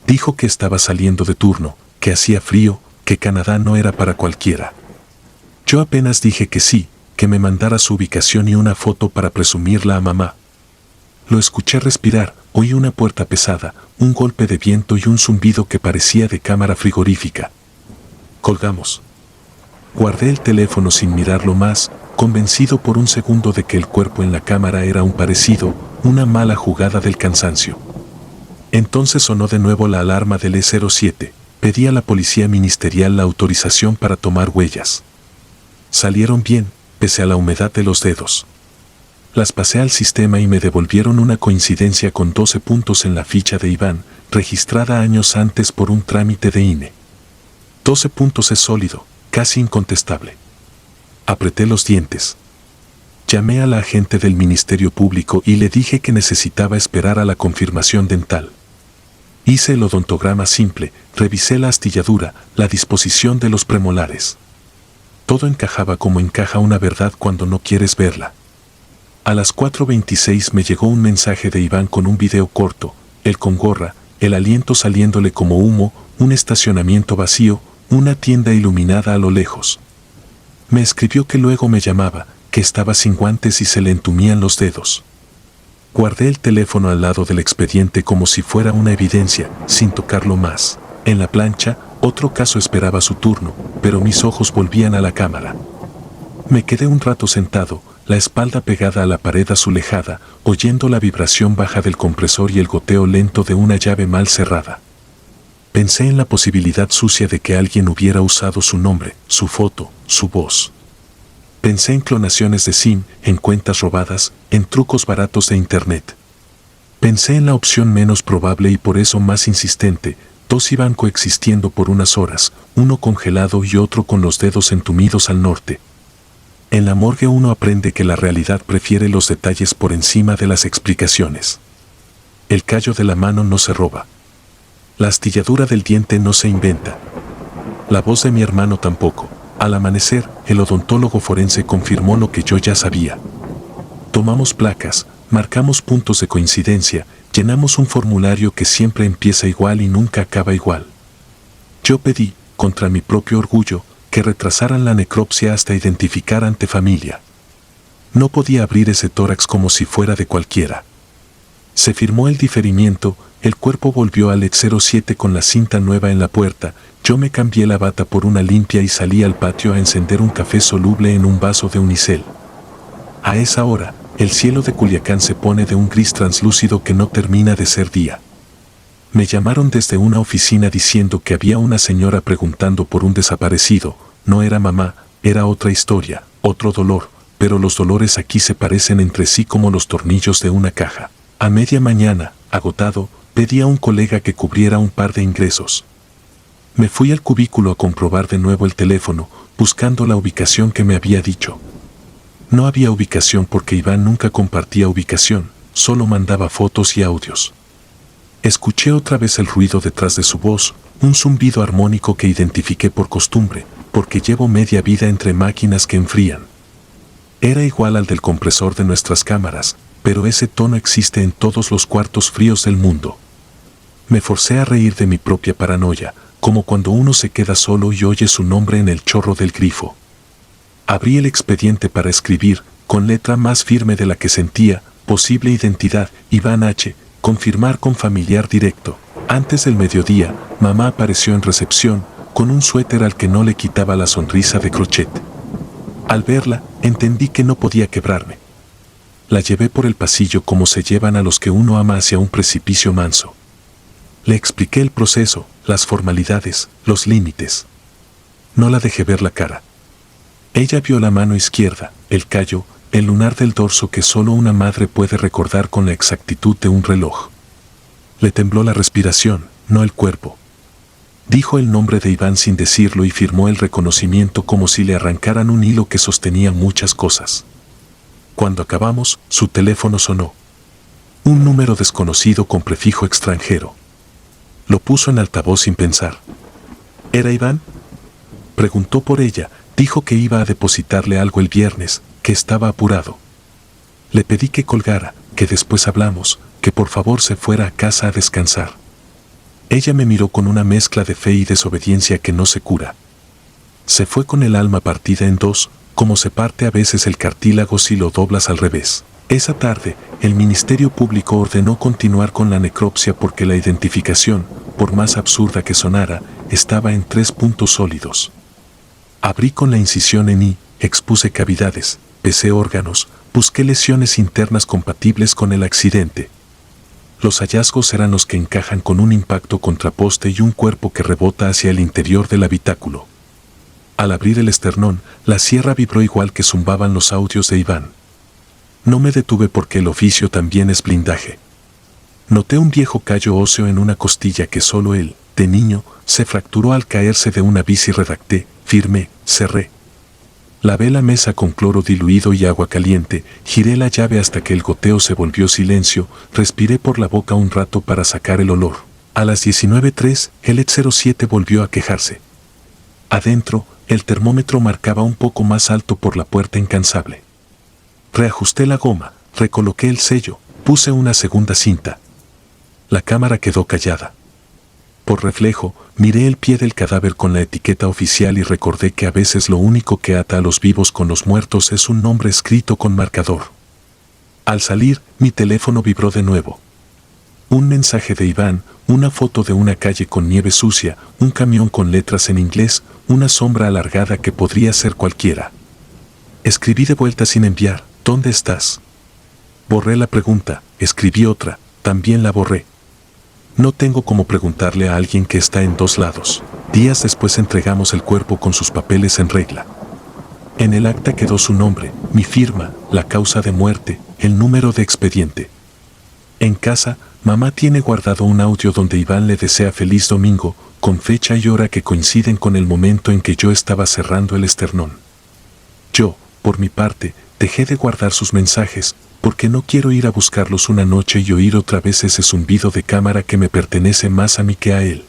Dijo que estaba saliendo de turno, que hacía frío, que Canadá no era para cualquiera. Yo apenas dije que sí, que me mandara su ubicación y una foto para presumirla a mamá. Lo escuché respirar, oí una puerta pesada, un golpe de viento y un zumbido que parecía de cámara frigorífica. Colgamos. Guardé el teléfono sin mirarlo más, convencido por un segundo de que el cuerpo en la cámara era un parecido, una mala jugada del cansancio. Entonces sonó de nuevo la alarma del E-07. Pedí a la policía ministerial la autorización para tomar huellas. Salieron bien, pese a la humedad de los dedos. Las pasé al sistema y me devolvieron una coincidencia con 12 puntos en la ficha de Iván, registrada años antes por un trámite de INE. 12 puntos es sólido, casi incontestable. Apreté los dientes. Llamé a la agente del Ministerio Público y le dije que necesitaba esperar a la confirmación dental. Hice el odontograma simple, revisé la astilladura, la disposición de los premolares. Todo encajaba como encaja una verdad cuando no quieres verla. A las 4:26 me llegó un mensaje de Iván con un video corto, él con gorra, el aliento saliéndole como humo, un estacionamiento vacío, una tienda iluminada a lo lejos. Me escribió que luego me llamaba, que estaba sin guantes y se le entumían los dedos. Guardé el teléfono al lado del expediente como si fuera una evidencia, sin tocarlo más. En la plancha, otro caso esperaba su turno, pero mis ojos volvían a la cámara. Me quedé un rato sentado, la espalda pegada a la pared azulejada, oyendo la vibración baja del compresor y el goteo lento de una llave mal cerrada. Pensé en la posibilidad sucia de que alguien hubiera usado su nombre, su foto, su voz. Pensé en clonaciones de SIM, en cuentas robadas, en trucos baratos de internet. Pensé en la opción menos probable y por eso más insistente, dos iban coexistiendo por unas horas, uno congelado y otro con los dedos entumidos al norte. En la morgue uno aprende que la realidad prefiere los detalles por encima de las explicaciones. El callo de la mano no se roba. La astilladura del diente no se inventa. La voz de mi hermano tampoco. Al amanecer, el odontólogo forense confirmó lo que yo ya sabía. Tomamos placas, marcamos puntos de coincidencia, llenamos un formulario que siempre empieza igual y nunca acaba igual. Yo pedí, contra mi propio orgullo, que retrasaran la necropsia hasta identificar ante familia. No podía abrir ese tórax como si fuera de cualquiera. Se firmó el diferimiento, el cuerpo volvió al ET-07 con la cinta nueva en la puerta, yo me cambié la bata por una limpia y salí al patio a encender un café soluble en un vaso de unicel. A esa hora, el cielo de Culiacán se pone de un gris translúcido que no termina de ser día. Me llamaron desde una oficina diciendo que había una señora preguntando por un desaparecido, no era mamá, era otra historia, otro dolor, pero los dolores aquí se parecen entre sí como los tornillos de una caja. A media mañana, agotado, pedí a un colega que cubriera un par de ingresos. Me fui al cubículo a comprobar de nuevo el teléfono, buscando la ubicación que me había dicho. No había ubicación porque Iván nunca compartía ubicación, solo mandaba fotos y audios. Escuché otra vez el ruido detrás de su voz, un zumbido armónico que identifiqué por costumbre, porque llevo media vida entre máquinas que enfrían. Era igual al del compresor de nuestras cámaras, pero ese tono existe en todos los cuartos fríos del mundo. Me forcé a reír de mi propia paranoia, como cuando uno se queda solo y oye su nombre en el chorro del grifo. Abrí el expediente para escribir, con letra más firme de la que sentía, posible identidad, Iván H., confirmar con familiar directo. Antes del mediodía, mamá apareció en recepción, con un suéter al que no le quitaba la sonrisa de crochet. Al verla, entendí que no podía quebrarme. La llevé por el pasillo como se llevan a los que uno ama hacia un precipicio manso. Le expliqué el proceso, las formalidades, los límites. No la dejé ver la cara. Ella vio la mano izquierda, el callo, el lunar del dorso que solo una madre puede recordar con la exactitud de un reloj. Le tembló la respiración, no el cuerpo. Dijo el nombre de Iván sin decirlo y firmó el reconocimiento como si le arrancaran un hilo que sostenía muchas cosas. Cuando acabamos, su teléfono sonó. Un número desconocido con prefijo extranjero. Lo puso en altavoz sin pensar. ¿Era Iván? Preguntó por ella, dijo que iba a depositarle algo el viernes, que estaba apurado. Le pedí que colgara, que después hablamos, que por favor se fuera a casa a descansar. Ella me miró con una mezcla de fe y desobediencia que no se cura. Se fue con el alma partida en dos, como se parte a veces el cartílago si lo doblas al revés. Esa tarde, el Ministerio Público ordenó continuar con la necropsia porque la identificación, por más absurda que sonara, estaba en 3 puntos sólidos. Abrí con la incisión en I, expuse cavidades, pesé órganos, busqué lesiones internas compatibles con el accidente. Los hallazgos eran los que encajan con un impacto contra poste y un cuerpo que rebota hacia el interior del habitáculo. Al abrir el esternón, la sierra vibró igual que zumbaban los audios de Iván. No me detuve porque el oficio también es blindaje. Noté un viejo callo óseo en una costilla que solo él, de niño, se fracturó al caerse de una bici. Redacté, firmé, cerré. Lavé la mesa con cloro diluido y agua caliente, giré la llave hasta que el goteo se volvió silencio, respiré por la boca un rato para sacar el olor. A las 19:03, el ET-07 volvió a quejarse. Adentro, el termómetro marcaba un poco más alto por la puerta incansable. Reajusté la goma, recoloqué el sello, puse una segunda cinta. La cámara quedó callada. Por reflejo, miré el pie del cadáver con la etiqueta oficial y recordé que a veces lo único que ata a los vivos con los muertos es un nombre escrito con marcador. Al salir, mi teléfono vibró de nuevo. Un mensaje de Iván, una foto de una calle con nieve sucia, un camión con letras en inglés, una sombra alargada que podría ser cualquiera. Escribí de vuelta sin enviar, ¿dónde estás? Borré la pregunta, escribí otra, también la borré. No tengo cómo preguntarle a alguien que está en 2 lados. Días después entregamos el cuerpo con sus papeles en regla. En el acta quedó su nombre, mi firma, la causa de muerte, el número de expediente. En casa, mamá tiene guardado un audio donde Iván le desea feliz domingo, con fecha y hora que coinciden con el momento en que yo estaba cerrando el esternón. Yo, por mi parte, dejé de guardar sus mensajes, porque no quiero ir a buscarlos una noche y oír otra vez ese zumbido de cámara que me pertenece más a mí que a él.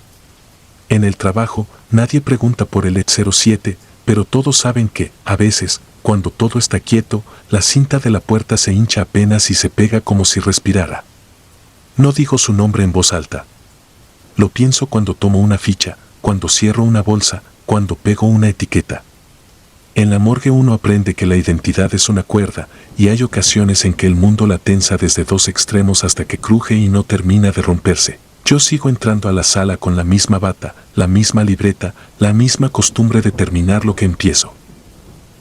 En el trabajo, nadie pregunta por el E07, pero todos saben que, a veces, cuando todo está quieto, la cinta de la puerta se hincha apenas y se pega como si respirara. No digo su nombre en voz alta. Lo pienso cuando tomo una ficha, cuando cierro una bolsa, cuando pego una etiqueta. En la morgue uno aprende que la identidad es una cuerda, y hay ocasiones en que el mundo la tensa desde dos extremos hasta que cruje y no termina de romperse. Yo sigo entrando a la sala con la misma bata, la misma libreta, la misma costumbre de terminar lo que empiezo.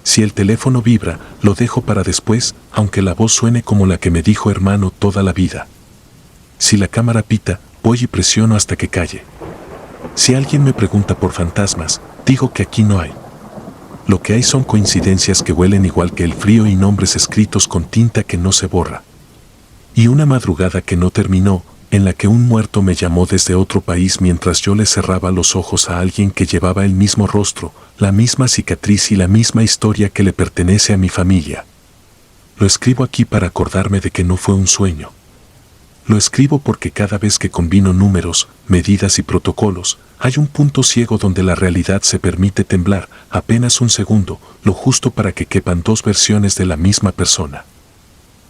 Si el teléfono vibra, lo dejo para después, aunque la voz suene como la que me dijo hermano toda la vida. Si la cámara pita, voy y presiono hasta que calle. Si alguien me pregunta por fantasmas, digo que aquí no hay. Lo que hay son coincidencias que huelen igual que el frío y nombres escritos con tinta que no se borra. Y una madrugada que no terminó, en la que un muerto me llamó desde otro país mientras yo le cerraba los ojos a alguien que llevaba el mismo rostro, la misma cicatriz y la misma historia que le pertenece a mi familia. Lo escribo aquí para acordarme de que no fue un sueño. Lo escribo porque cada vez que combino números, medidas y protocolos, hay un punto ciego donde la realidad se permite temblar, apenas un segundo, lo justo para que quepan dos versiones de la misma persona.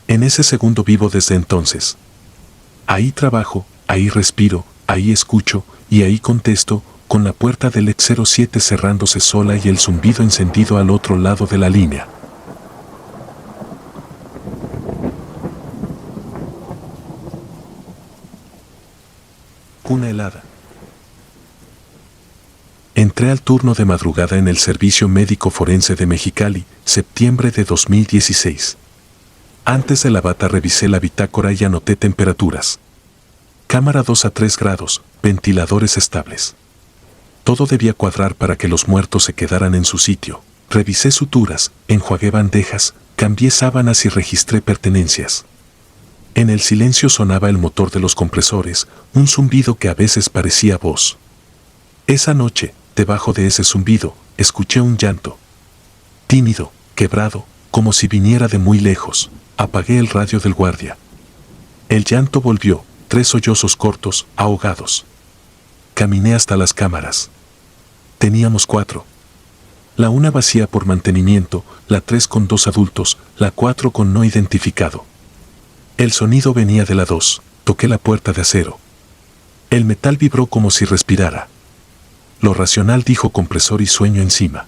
En ese segundo vivo desde entonces. Ahí trabajo, ahí respiro, ahí escucho, y ahí contesto, con la puerta del E07 cerrándose sola y el zumbido encendido al otro lado de la línea. Una helada. Entré al turno de madrugada en el Servicio Médico Forense de Mexicali, septiembre de 2016. Antes de la bata revisé la bitácora y anoté temperaturas. Cámara 2 a 3 grados, ventiladores estables. Todo debía cuadrar para que los muertos se quedaran en su sitio. Revisé suturas, enjuagué bandejas, cambié sábanas y registré pertenencias. En el silencio sonaba el motor de los compresores, un zumbido que a veces parecía voz. Esa noche, debajo de ese zumbido, escuché un llanto. Tímido, quebrado, como si viniera de muy lejos. Apagué el radio del guardia. El llanto volvió, 3 sollozos cortos, ahogados. Caminé hasta las cámaras. Teníamos 4. La una vacía por mantenimiento, la 3 con 2 adultos, la 4 con no identificado. El sonido venía de la 2, toqué la puerta de acero. El metal vibró como si respirara. Lo racional dijo compresor y sueño encima.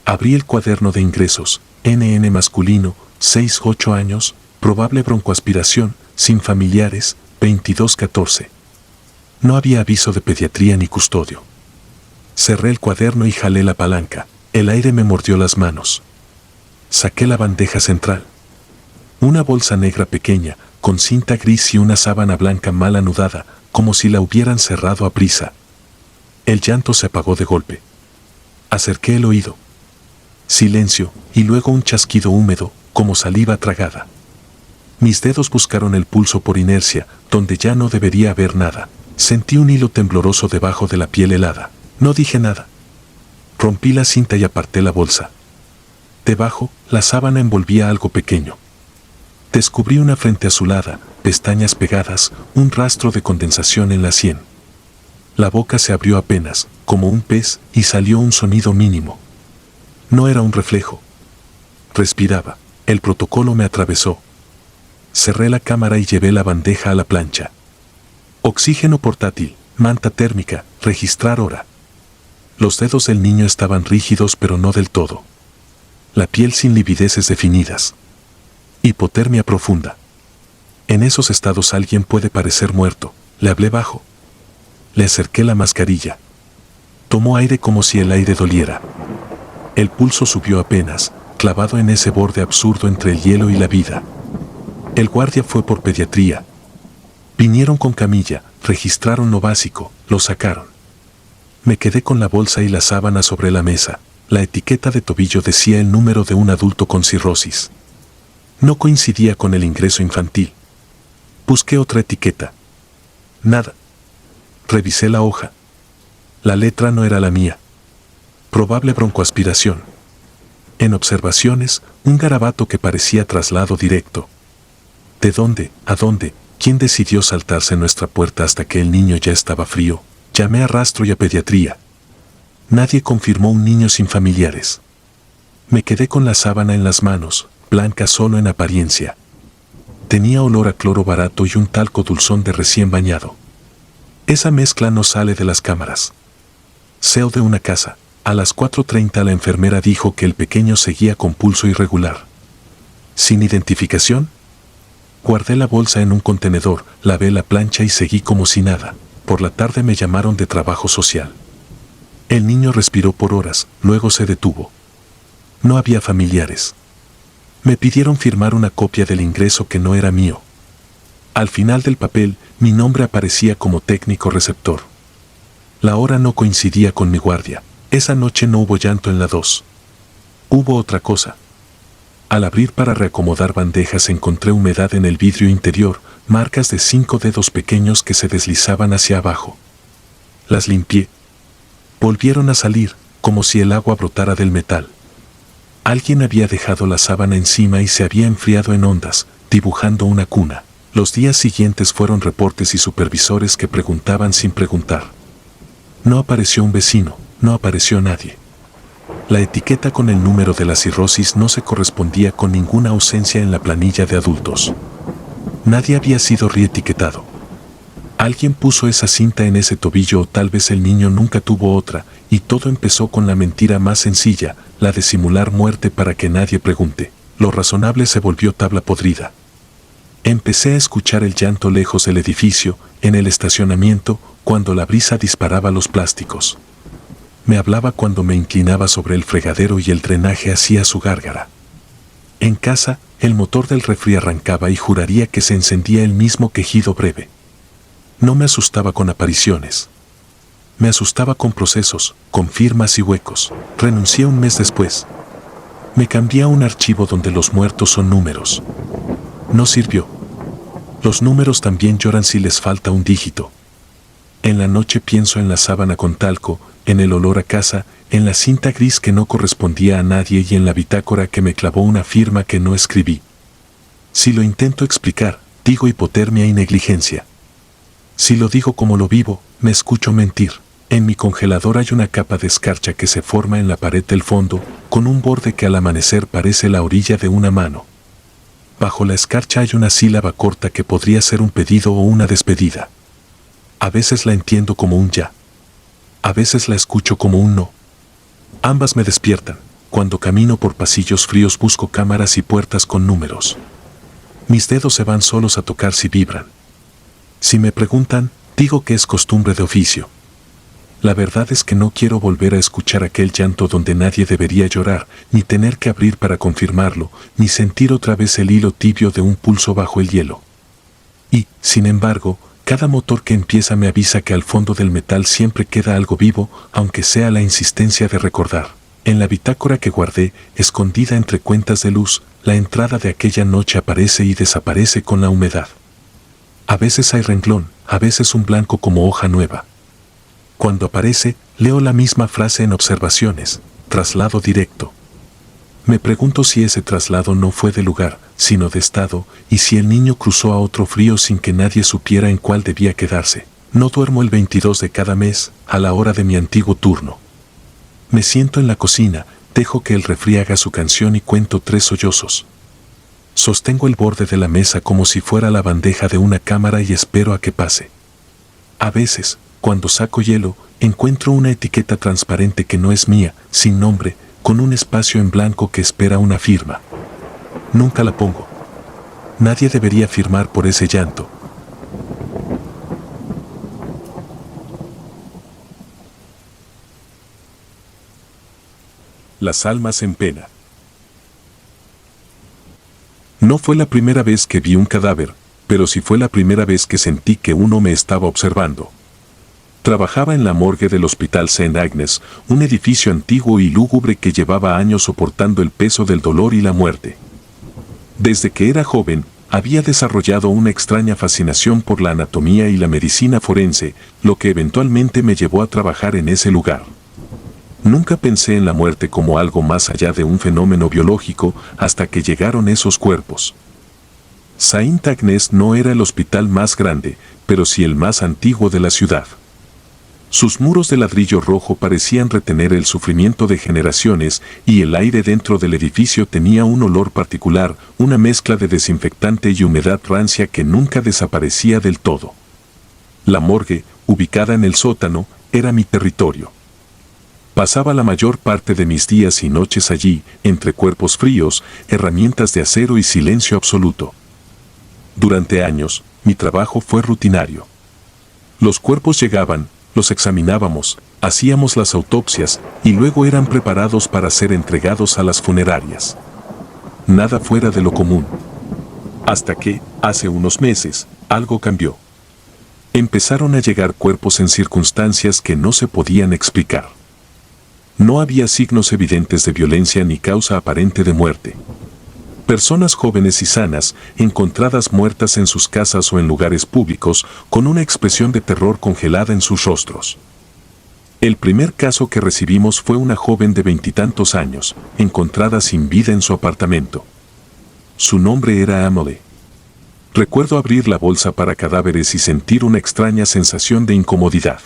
Abrí el cuaderno de ingresos, NN masculino, 6-8 años, probable broncoaspiración, sin familiares, 22-14. No había aviso de pediatría ni custodio. Cerré el cuaderno y jalé la palanca, el aire me mordió las manos. Saqué la bandeja central. Una bolsa negra pequeña, con cinta gris y una sábana blanca mal anudada, como si la hubieran cerrado a prisa. El llanto se apagó de golpe. Acerqué el oído. Silencio, y luego un chasquido húmedo, como saliva tragada. Mis dedos buscaron el pulso por inercia, donde ya no debería haber nada. Sentí un hilo tembloroso debajo de la piel helada. No dije nada. Rompí la cinta y aparté la bolsa. Debajo, la sábana envolvía algo pequeño. Descubrí una frente azulada, pestañas pegadas, un rastro de condensación en la sien. La boca se abrió apenas, como un pez, y salió un sonido mínimo. No era un reflejo. Respiraba. El protocolo me atravesó. Cerré la cámara y llevé la bandeja a la plancha. Oxígeno portátil, manta térmica, registrar hora. Los dedos del niño estaban rígidos pero no del todo. La piel sin livideces definidas. Hipotermia profunda. En esos estados alguien puede parecer muerto. Le hablé bajo. Le acerqué la mascarilla. Tomó aire como si el aire doliera. El pulso subió apenas, clavado en ese borde absurdo entre el hielo y la vida. El guardia fue por pediatría. Vinieron con camilla, registraron lo básico, lo sacaron. Me quedé con la bolsa y la sábana sobre la mesa. La etiqueta de tobillo decía el número de un adulto con cirrosis. No coincidía con el ingreso infantil. Busqué otra etiqueta. Nada. Revisé la hoja. La letra no era la mía. Probable broncoaspiración. En observaciones, un garabato que parecía traslado directo. ¿De dónde? ¿A dónde? ¿Quién decidió saltarse nuestra puerta hasta que el niño ya estaba frío? Llamé a rastro y a pediatría. Nadie confirmó un niño sin familiares. Me quedé con la sábana en las manos, blanca solo en apariencia. Tenía olor a cloro barato y un talco dulzón de recién bañado. Esa mezcla no sale de las cámaras. Seo de una casa. A las 4:30 la enfermera dijo que el pequeño seguía con pulso irregular. ¿Sin identificación? Guardé la bolsa en un contenedor, lavé la plancha y seguí como si nada. Por la tarde me llamaron de trabajo social. El niño respiró por horas, luego se detuvo. No había familiares. Me pidieron firmar una copia del ingreso que no era mío. Al final del papel, mi nombre aparecía como técnico receptor. La hora no coincidía con mi guardia. Esa noche no hubo llanto en la 2. Hubo otra cosa. Al abrir para reacomodar bandejas encontré humedad en el vidrio interior, marcas de 5 dedos pequeños que se deslizaban hacia abajo. Las limpié. Volvieron a salir, como si el agua brotara del metal. Alguien había dejado la sábana encima y se había enfriado en ondas, dibujando una cuna. Los días siguientes fueron reportes y supervisores que preguntaban sin preguntar. No apareció un vecino, no apareció nadie. La etiqueta con el número de la cirrosis no se correspondía con ninguna ausencia en la planilla de adultos. Nadie había sido reetiquetado. Alguien puso esa cinta en ese tobillo o tal vez el niño nunca tuvo otra, y todo empezó con la mentira más sencilla, la de simular muerte para que nadie pregunte. Lo razonable se volvió tabla podrida. Empecé a escuchar el llanto lejos del edificio, en el estacionamiento, cuando la brisa disparaba los plásticos. Me hablaba cuando me inclinaba sobre el fregadero y el drenaje hacía su gárgara. En casa, el motor del refri arrancaba y juraría que se encendía el mismo quejido breve. No me asustaba con apariciones. Me asustaba con procesos, con firmas y huecos. Renuncié un mes después. Me cambié a un archivo donde los muertos son números. No sirvió. Los números también lloran si les falta un dígito. En la noche pienso en la sábana con talco, en el olor a casa, en la cinta gris que no correspondía a nadie y en la bitácora que me clavó una firma que no escribí. Si lo intento explicar, digo hipotermia y negligencia. Si lo digo como lo vivo, me escucho mentir. En mi congelador hay una capa de escarcha que se forma en la pared del fondo, con un borde que al amanecer parece la orilla de una mano. Bajo la escarcha hay una sílaba corta que podría ser un pedido o una despedida. A veces la entiendo como un ya. A veces la escucho como un no. Ambas me despiertan. Cuando camino por pasillos fríos busco cámaras y puertas con números. Mis dedos se van solos a tocar si vibran. Si me preguntan, digo que es costumbre de oficio. La verdad es que no quiero volver a escuchar aquel llanto donde nadie debería llorar, ni tener que abrir para confirmarlo, ni sentir otra vez el hilo tibio de un pulso bajo el hielo. Y, sin embargo, cada motor que empieza me avisa que al fondo del metal siempre queda algo vivo, aunque sea la insistencia de recordar. En la bitácora que guardé, escondida entre cuentas de luz, la entrada de aquella noche aparece y desaparece con la humedad. A veces hay renglón, a veces un blanco como hoja nueva. Cuando aparece, leo la misma frase en observaciones, traslado directo. Me pregunto si ese traslado no fue de lugar, sino de estado, y si el niño cruzó a otro frío sin que nadie supiera en cuál debía quedarse. No duermo el 22 de cada mes, a la hora de mi antiguo turno. Me siento en la cocina, dejo que el refri haga su canción y cuento 3 sollozos. Sostengo el borde de la mesa como si fuera la bandeja de una cámara y espero a que pase. A veces, cuando saco hielo, encuentro una etiqueta transparente que no es mía, sin nombre, con un espacio en blanco que espera una firma. Nunca la pongo. Nadie debería firmar por ese llanto. Las almas en pena. No fue la primera vez que vi un cadáver, pero sí fue la primera vez que sentí que uno me estaba observando. Trabajaba en la morgue del Hospital St. Agnes, un edificio antiguo y lúgubre que llevaba años soportando el peso del dolor y la muerte. Desde que era joven, había desarrollado una extraña fascinación por la anatomía y la medicina forense, lo que eventualmente me llevó a trabajar en ese lugar. Nunca pensé en la muerte como algo más allá de un fenómeno biológico hasta que llegaron esos cuerpos. Saint-Agnes no era el hospital más grande, pero sí el más antiguo de la ciudad. Sus muros de ladrillo rojo parecían retener el sufrimiento de generaciones y el aire dentro del edificio tenía un olor particular, una mezcla de desinfectante y humedad rancia que nunca desaparecía del todo. La morgue, ubicada en el sótano, era mi territorio. Pasaba la mayor parte de mis días y noches allí, entre cuerpos fríos, herramientas de acero y silencio absoluto. Durante años, mi trabajo fue rutinario. Los cuerpos llegaban, los examinábamos, hacíamos las autopsias y luego eran preparados para ser entregados a las funerarias. Nada fuera de lo común. Hasta que, hace unos meses, algo cambió. Empezaron a llegar cuerpos en circunstancias que no se podían explicar. No había signos evidentes de violencia ni causa aparente de muerte. Personas jóvenes y sanas, encontradas muertas en sus casas o en lugares públicos, con una expresión de terror congelada en sus rostros. El primer caso que recibimos fue una joven de 20 y tantos años, encontrada sin vida en su apartamento. Su nombre era Amelie. Recuerdo abrir la bolsa para cadáveres y sentir una extraña sensación de incomodidad.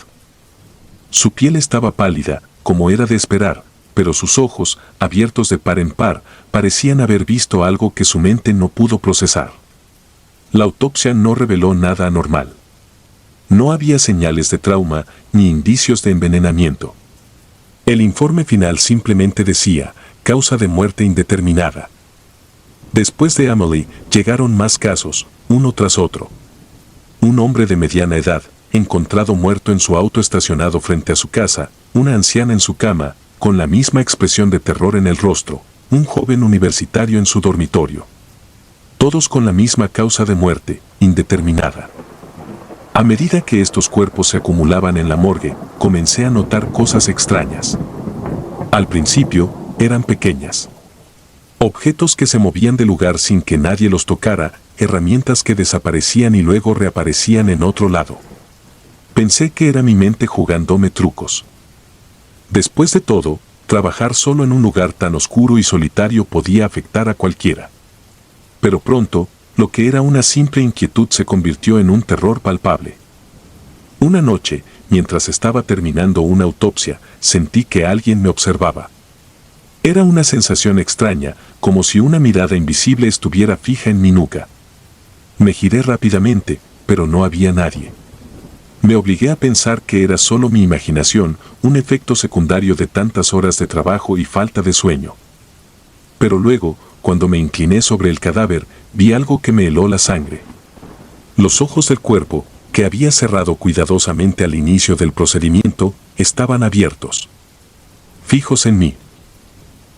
Su piel estaba pálida, como era de esperar, pero sus ojos, abiertos de par en par, parecían haber visto algo que su mente no pudo procesar. La autopsia no reveló nada anormal. No había señales de trauma ni indicios de envenenamiento. El informe final simplemente decía, causa de muerte indeterminada. Después de Amelie, llegaron más casos, uno tras otro. Un hombre de mediana edad, encontrado muerto en su auto estacionado frente a su casa, una anciana en su cama, con la misma expresión de terror en el rostro, un joven universitario en su dormitorio. Todos con la misma causa de muerte, indeterminada. A medida que estos cuerpos se acumulaban en la morgue, comencé a notar cosas extrañas. Al principio, eran pequeñas. Objetos que se movían de lugar sin que nadie los tocara, herramientas que desaparecían y luego reaparecían en otro lado. Pensé que era mi mente jugándome trucos. Después de todo, trabajar solo en un lugar tan oscuro y solitario podía afectar a cualquiera. Pero pronto, lo que era una simple inquietud se convirtió en un terror palpable. Una noche, mientras estaba terminando una autopsia, sentí que alguien me observaba. Era una sensación extraña, como si una mirada invisible estuviera fija en mi nuca. Me giré rápidamente, pero no había nadie. Me obligué a pensar que era solo mi imaginación, un efecto secundario de tantas horas de trabajo y falta de sueño. Pero luego, cuando me incliné sobre el cadáver, vi algo que me heló la sangre. Los ojos del cuerpo, que había cerrado cuidadosamente al inicio del procedimiento, estaban abiertos. Fijos en mí.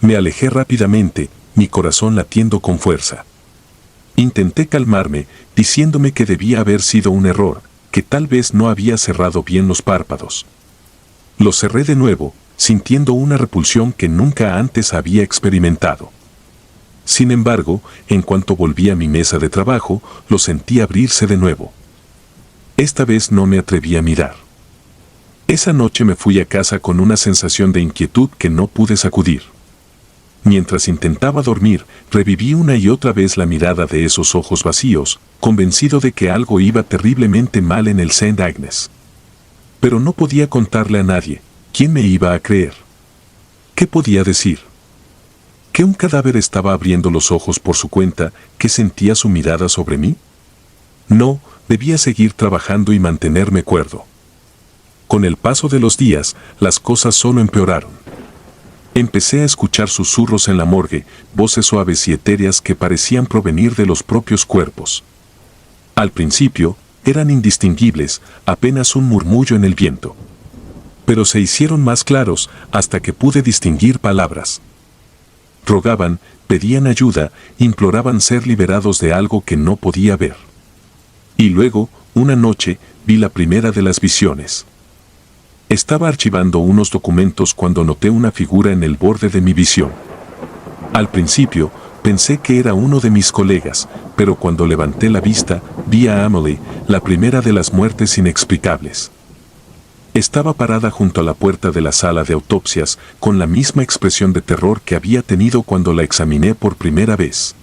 Me alejé rápidamente, mi corazón latiendo con fuerza. Intenté calmarme, diciéndome que debía haber sido un error, que tal vez no había cerrado bien los párpados. Los cerré de nuevo, sintiendo una repulsión que nunca antes había experimentado. Sin embargo, en cuanto volví a mi mesa de trabajo, lo sentí abrirse de nuevo. Esta vez no me atreví a mirar. Esa noche me fui a casa con una sensación de inquietud que no pude sacudir. Mientras intentaba dormir, reviví una y otra vez la mirada de esos ojos vacíos, convencido de que algo iba terriblemente mal en el Saint-Agnes. Pero no podía contarle a nadie. ¿Quién me iba a creer? ¿Qué podía decir? ¿Que un cadáver estaba abriendo los ojos por su cuenta, que sentía su mirada sobre mí? No, debía seguir trabajando y mantenerme cuerdo. Con el paso de los días, las cosas solo empeoraron. Empecé a escuchar susurros en la morgue, voces suaves y etéreas que parecían provenir de los propios cuerpos. Al principio, eran indistinguibles, apenas un murmullo en el viento. Pero se hicieron más claros hasta que pude distinguir palabras. Rogaban, pedían ayuda, imploraban ser liberados de algo que no podía ver. Y luego, una noche, vi la primera de las visiones. Estaba archivando unos documentos cuando noté una figura en el borde de mi visión. Al principio, pensé que era uno de mis colegas, pero cuando levanté la vista, vi a Amelie, la primera de las muertes inexplicables. Estaba parada junto a la puerta de la sala de autopsias, con la misma expresión de terror que había tenido cuando la examiné por primera vez.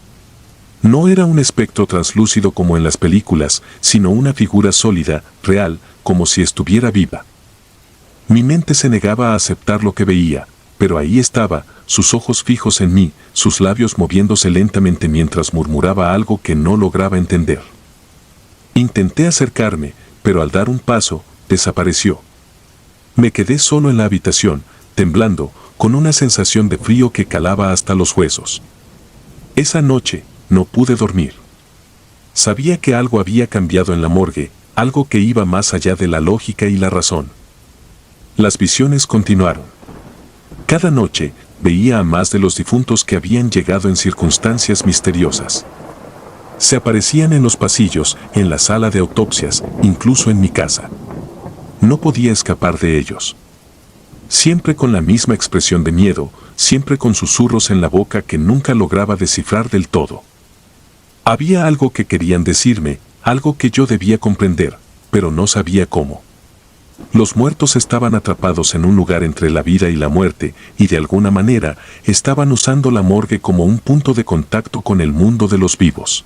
No era un espectro translúcido como en las películas, sino una figura sólida, real, como si estuviera viva. Mi mente se negaba a aceptar lo que veía, pero ahí estaba, sus ojos fijos en mí, sus labios moviéndose lentamente mientras murmuraba algo que no lograba entender. Intenté acercarme, pero al dar un paso, desapareció. Me quedé solo en la habitación, temblando, con una sensación de frío que calaba hasta los huesos. Esa noche, no pude dormir. Sabía que algo había cambiado en la morgue, algo que iba más allá de la lógica y la razón. Las visiones continuaron. Cada noche, veía a más de los difuntos que habían llegado en circunstancias misteriosas. Se aparecían en los pasillos, en la sala de autopsias, incluso en mi casa. No podía escapar de ellos. Siempre con la misma expresión de miedo, siempre con susurros en la boca que nunca lograba descifrar del todo. Había algo que querían decirme, algo que yo debía comprender, pero no sabía cómo. Los muertos estaban atrapados en un lugar entre la vida y la muerte, y de alguna manera estaban usando la morgue como un punto de contacto con el mundo de los vivos.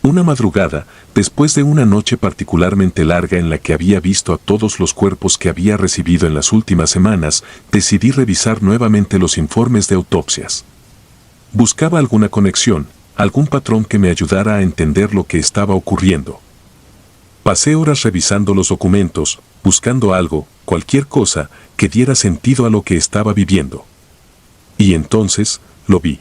Una madrugada, después de una noche particularmente larga en la que había visto a todos los cuerpos que había recibido en las últimas semanas, decidí revisar nuevamente los informes de autopsias. Buscaba alguna conexión, algún patrón que me ayudara a entender lo que estaba ocurriendo. Pasé horas revisando los documentos, buscando algo, cualquier cosa, que diera sentido a lo que estaba viviendo. Y entonces, lo vi.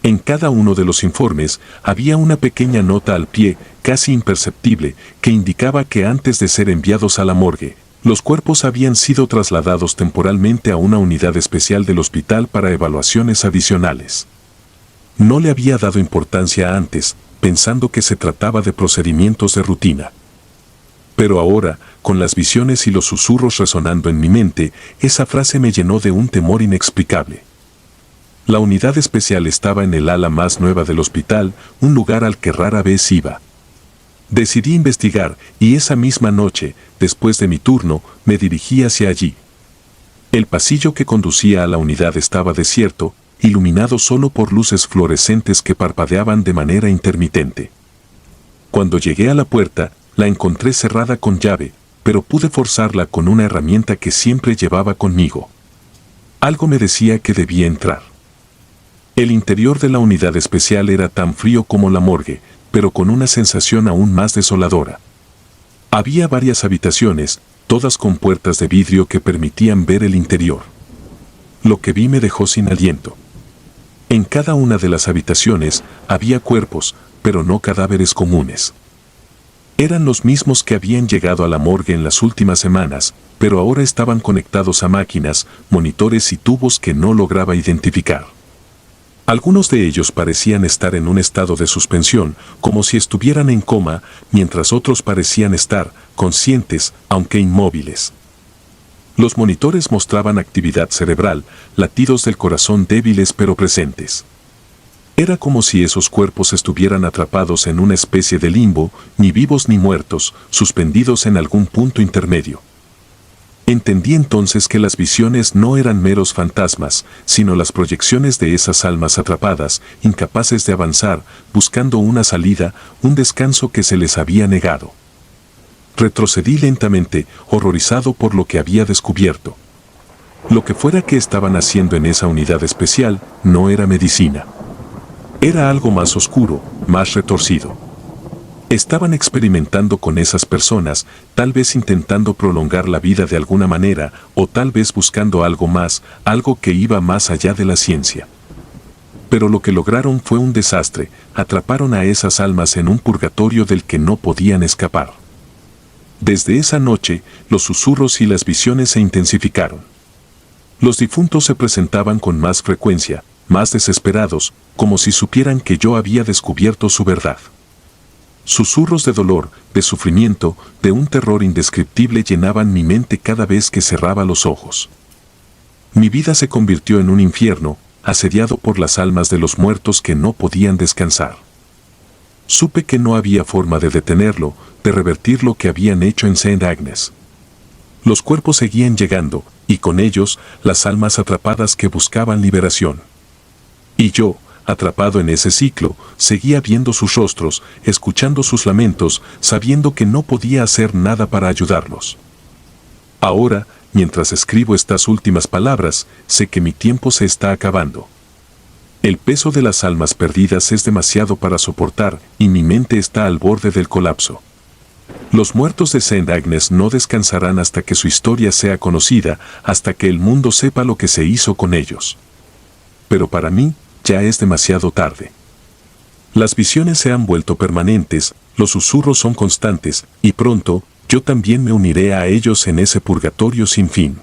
En cada uno de los informes había una pequeña nota al pie, casi imperceptible, que indicaba que antes de ser enviados a la morgue, los cuerpos habían sido trasladados temporalmente a una unidad especial del hospital para evaluaciones adicionales. No le había dado importancia antes, pensando que se trataba de procedimientos de rutina. Pero ahora, con las visiones y los susurros resonando en mi mente, esa frase me llenó de un temor inexplicable. La unidad especial estaba en el ala más nueva del hospital, un lugar al que rara vez iba. Decidí investigar y esa misma noche, después de mi turno, me dirigí hacia allí. El pasillo que conducía a la unidad estaba desierto, iluminado solo por luces fluorescentes que parpadeaban de manera intermitente. Cuando llegué a la puerta, la encontré cerrada con llave, pero pude forzarla con una herramienta que siempre llevaba conmigo. Algo me decía que debía entrar. El interior de la unidad especial era tan frío como la morgue, pero con una sensación aún más desoladora. Había varias habitaciones, todas con puertas de vidrio que permitían ver el interior. Lo que vi me dejó sin aliento. En cada una de las habitaciones había cuerpos, pero no cadáveres comunes. Eran los mismos que habían llegado a la morgue en las últimas semanas, pero ahora estaban conectados a máquinas, monitores y tubos que no lograba identificar. Algunos de ellos parecían estar en un estado de suspensión, como si estuvieran en coma, mientras otros parecían estar conscientes, aunque inmóviles. Los monitores mostraban actividad cerebral, latidos del corazón débiles pero presentes. Era como si esos cuerpos estuvieran atrapados en una especie de limbo, ni vivos ni muertos, suspendidos en algún punto intermedio. Entendí entonces que las visiones no eran meros fantasmas, sino las proyecciones de esas almas atrapadas, incapaces de avanzar, buscando una salida, un descanso que se les había negado. Retrocedí lentamente, horrorizado por lo que había descubierto. Lo que fuera que estaban haciendo en esa unidad especial, no era medicina. Era algo más oscuro, más retorcido. Estaban experimentando con esas personas, tal vez intentando prolongar la vida de alguna manera, o tal vez buscando algo más, algo que iba más allá de la ciencia. Pero lo que lograron fue un desastre, atraparon a esas almas en un purgatorio del que no podían escapar. Desde esa noche, los susurros y las visiones se intensificaron. Los difuntos se presentaban con más frecuencia, más desesperados, como si supieran que yo había descubierto su verdad. Susurros de dolor, de sufrimiento, de un terror indescriptible llenaban mi mente cada vez que cerraba los ojos. Mi vida se convirtió en un infierno, asediado por las almas de los muertos que no podían descansar. Supe que no había forma de detenerlo, de revertir lo que habían hecho en Saint Agnes. Los cuerpos seguían llegando, y con ellos, las almas atrapadas que buscaban liberación. Y yo, atrapado en ese ciclo, seguía viendo sus rostros, escuchando sus lamentos, sabiendo que no podía hacer nada para ayudarlos. Ahora, mientras escribo estas últimas palabras, sé que mi tiempo se está acabando. El peso de las almas perdidas es demasiado para soportar y mi mente está al borde del colapso. Los muertos de St. Agnes no descansarán hasta que su historia sea conocida, hasta que el mundo sepa lo que se hizo con ellos. Pero para mí, ya es demasiado tarde. Las visiones se han vuelto permanentes, los susurros son constantes, y pronto, yo también me uniré a ellos en ese purgatorio sin fin.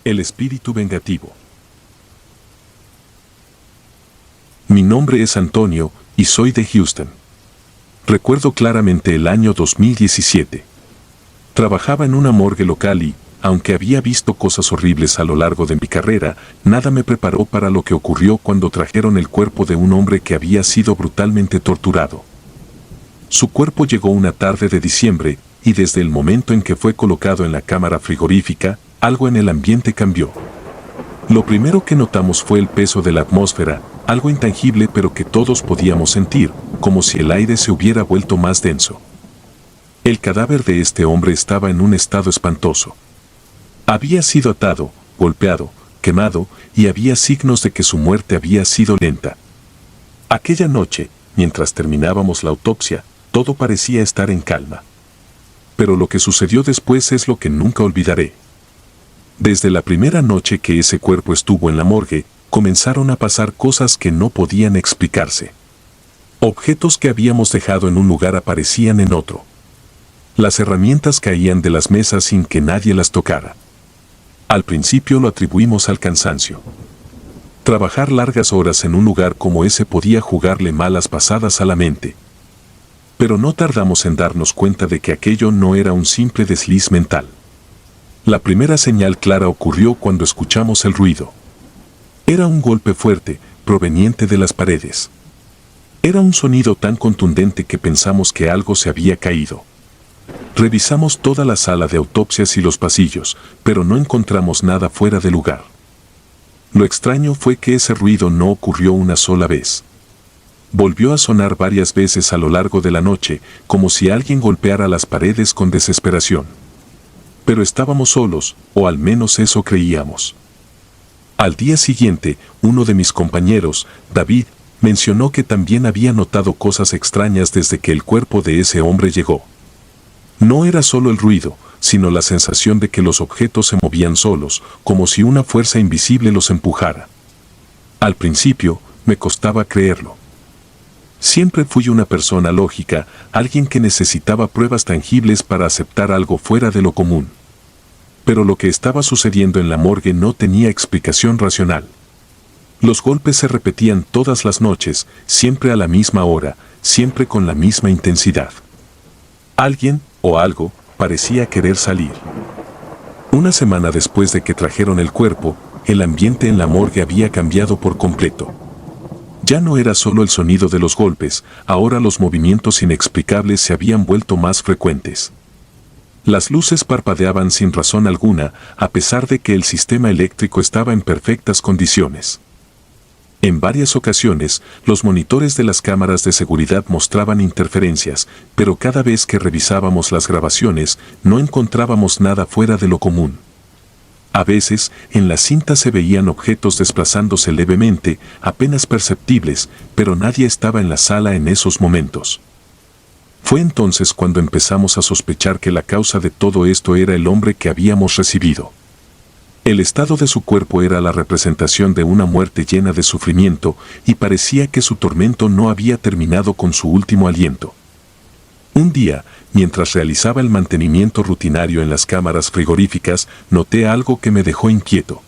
El espíritu vengativo. Mi nombre es Antonio, y soy de Houston. Recuerdo claramente el año 2017. Trabajaba en una morgue local y, aunque había visto cosas horribles a lo largo de mi carrera, nada me preparó para lo que ocurrió cuando trajeron el cuerpo de un hombre que había sido brutalmente torturado. Su cuerpo llegó una tarde de diciembre, y desde el momento en que fue colocado en la cámara frigorífica, algo en el ambiente cambió. Lo primero que notamos fue el peso de la atmósfera, algo intangible pero que todos podíamos sentir, como si el aire se hubiera vuelto más denso. El cadáver de este hombre estaba en un estado espantoso. Había sido atado, golpeado, quemado, y había signos de que su muerte había sido lenta. Aquella noche, mientras terminábamos la autopsia, todo parecía estar en calma. Pero lo que sucedió después es lo que nunca olvidaré. Desde la primera noche que ese cuerpo estuvo en la morgue, comenzaron a pasar cosas que no podían explicarse. Objetos que habíamos dejado en un lugar aparecían en otro. Las herramientas caían de las mesas sin que nadie las tocara. Al principio lo atribuimos al cansancio. Trabajar largas horas en un lugar como ese podía jugarle malas pasadas a la mente. Pero no tardamos en darnos cuenta de que aquello no era un simple desliz mental. La primera señal clara ocurrió cuando escuchamos el ruido. Era un golpe fuerte, proveniente de las paredes. Era un sonido tan contundente que pensamos que algo se había caído. Revisamos toda la sala de autopsias y los pasillos, pero no encontramos nada fuera de lugar. Lo extraño fue que ese ruido no ocurrió una sola vez. Volvió a sonar varias veces a lo largo de la noche, como si alguien golpeara las paredes con desesperación. Pero estábamos solos, o al menos eso creíamos. Al día siguiente, uno de mis compañeros, David, mencionó que también había notado cosas extrañas desde que el cuerpo de ese hombre llegó. No era solo el ruido, sino la sensación de que los objetos se movían solos, como si una fuerza invisible los empujara. Al principio, me costaba creerlo. Siempre fui una persona lógica, alguien que necesitaba pruebas tangibles para aceptar algo fuera de lo común. Pero lo que estaba sucediendo en la morgue no tenía explicación racional. Los golpes se repetían todas las noches, siempre a la misma hora, siempre con la misma intensidad. Alguien, o algo, parecía querer salir. Una semana después de que trajeron el cuerpo, el ambiente en la morgue había cambiado por completo. Ya no era solo el sonido de los golpes, ahora los movimientos inexplicables se habían vuelto más frecuentes. Las luces parpadeaban sin razón alguna, a pesar de que el sistema eléctrico estaba en perfectas condiciones. En varias ocasiones, los monitores de las cámaras de seguridad mostraban interferencias, pero cada vez que revisábamos las grabaciones, no encontrábamos nada fuera de lo común. A veces, en la cinta se veían objetos desplazándose levemente, apenas perceptibles, pero nadie estaba en la sala en esos momentos. Fue entonces cuando empezamos a sospechar que la causa de todo esto era el hombre que habíamos recibido. El estado de su cuerpo era la representación de una muerte llena de sufrimiento y parecía que su tormento no había terminado con su último aliento. Un día, mientras realizaba el mantenimiento rutinario en las cámaras frigoríficas, noté algo que me dejó inquieto.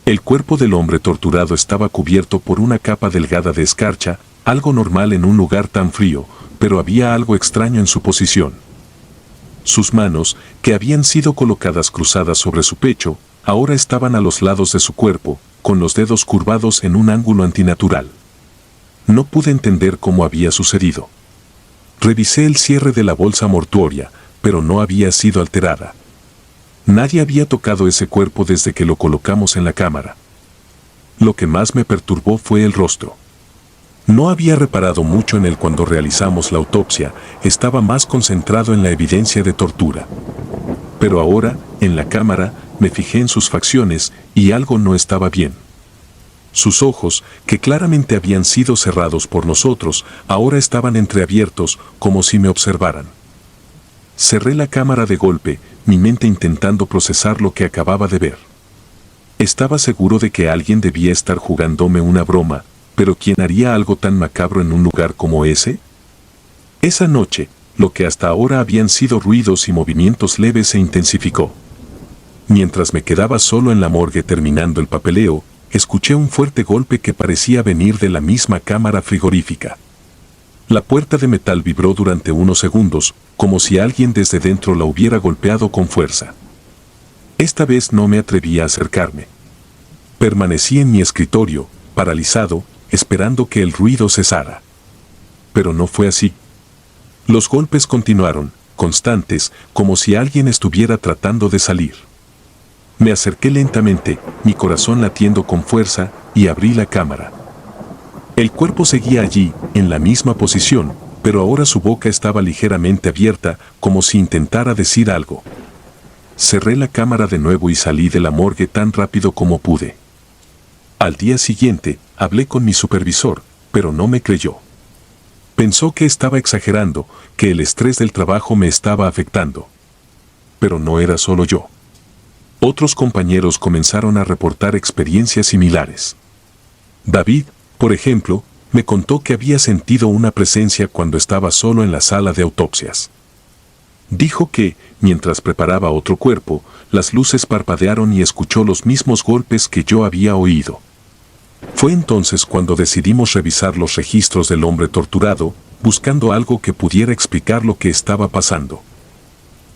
El cuerpo del hombre torturado estaba cubierto por una capa delgada de escarcha, algo normal en un lugar tan frío, pero había algo extraño en su posición. Sus manos, que habían sido colocadas cruzadas sobre su pecho, ahora estaban a los lados de su cuerpo, con los dedos curvados en un ángulo antinatural. No pude entender cómo había sucedido. Revisé el cierre de la bolsa mortuoria, pero no había sido alterada. Nadie había tocado ese cuerpo desde que lo colocamos en la cámara. Lo que más me perturbó fue el rostro. No había reparado mucho en él cuando realizamos la autopsia, estaba más concentrado en la evidencia de tortura. Pero ahora, en la cámara, me fijé en sus facciones y algo no estaba bien. Sus ojos, que claramente habían sido cerrados por nosotros, ahora estaban entreabiertos, como si me observaran. Cerré la cámara de golpe, mi mente intentando procesar lo que acababa de ver. Estaba seguro de que alguien debía estar jugándome una broma, pero ¿quién haría algo tan macabro en un lugar como ese? Esa noche, lo que hasta ahora habían sido ruidos y movimientos leves se intensificó. Mientras me quedaba solo en la morgue terminando el papeleo, escuché un fuerte golpe que parecía venir de la misma cámara frigorífica. La puerta de metal vibró durante unos segundos, como si alguien desde dentro la hubiera golpeado con fuerza. Esta vez no me atreví a acercarme. Permanecí en mi escritorio, paralizado, esperando que el ruido cesara. Pero no fue así. Los golpes continuaron, constantes, como si alguien estuviera tratando de salir. Me acerqué lentamente, mi corazón latiendo con fuerza, y abrí la cámara. El cuerpo seguía allí, en la misma posición, pero ahora su boca estaba ligeramente abierta, como si intentara decir algo. Cerré la cámara de nuevo y salí de la morgue tan rápido como pude. Al día siguiente, hablé con mi supervisor, pero no me creyó. Pensó que estaba exagerando, que el estrés del trabajo me estaba afectando. Pero no era solo yo. Otros compañeros comenzaron a reportar experiencias similares. David, por ejemplo, me contó que había sentido una presencia cuando estaba solo en la sala de autopsias. Dijo que, mientras preparaba otro cuerpo, las luces parpadearon y escuchó los mismos golpes que yo había oído. Fue entonces cuando decidimos revisar los registros del hombre torturado, buscando algo que pudiera explicar lo que estaba pasando.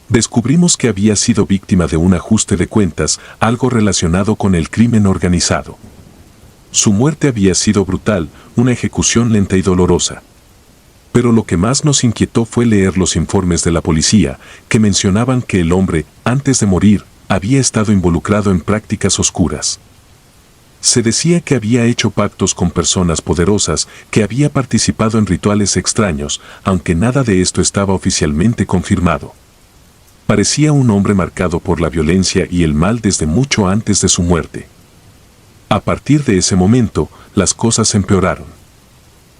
Descubrimos que había sido víctima de un ajuste de cuentas, algo relacionado con el crimen organizado. Su muerte había sido brutal, una ejecución lenta y dolorosa. Pero lo que más nos inquietó fue leer los informes de la policía, que mencionaban que el hombre, antes de morir, había estado involucrado en prácticas oscuras. Se decía que había hecho pactos con personas poderosas, que había participado en rituales extraños, aunque nada de esto estaba oficialmente confirmado. Parecía un hombre marcado por la violencia y el mal desde mucho antes de su muerte. A partir de ese momento, las cosas empeoraron.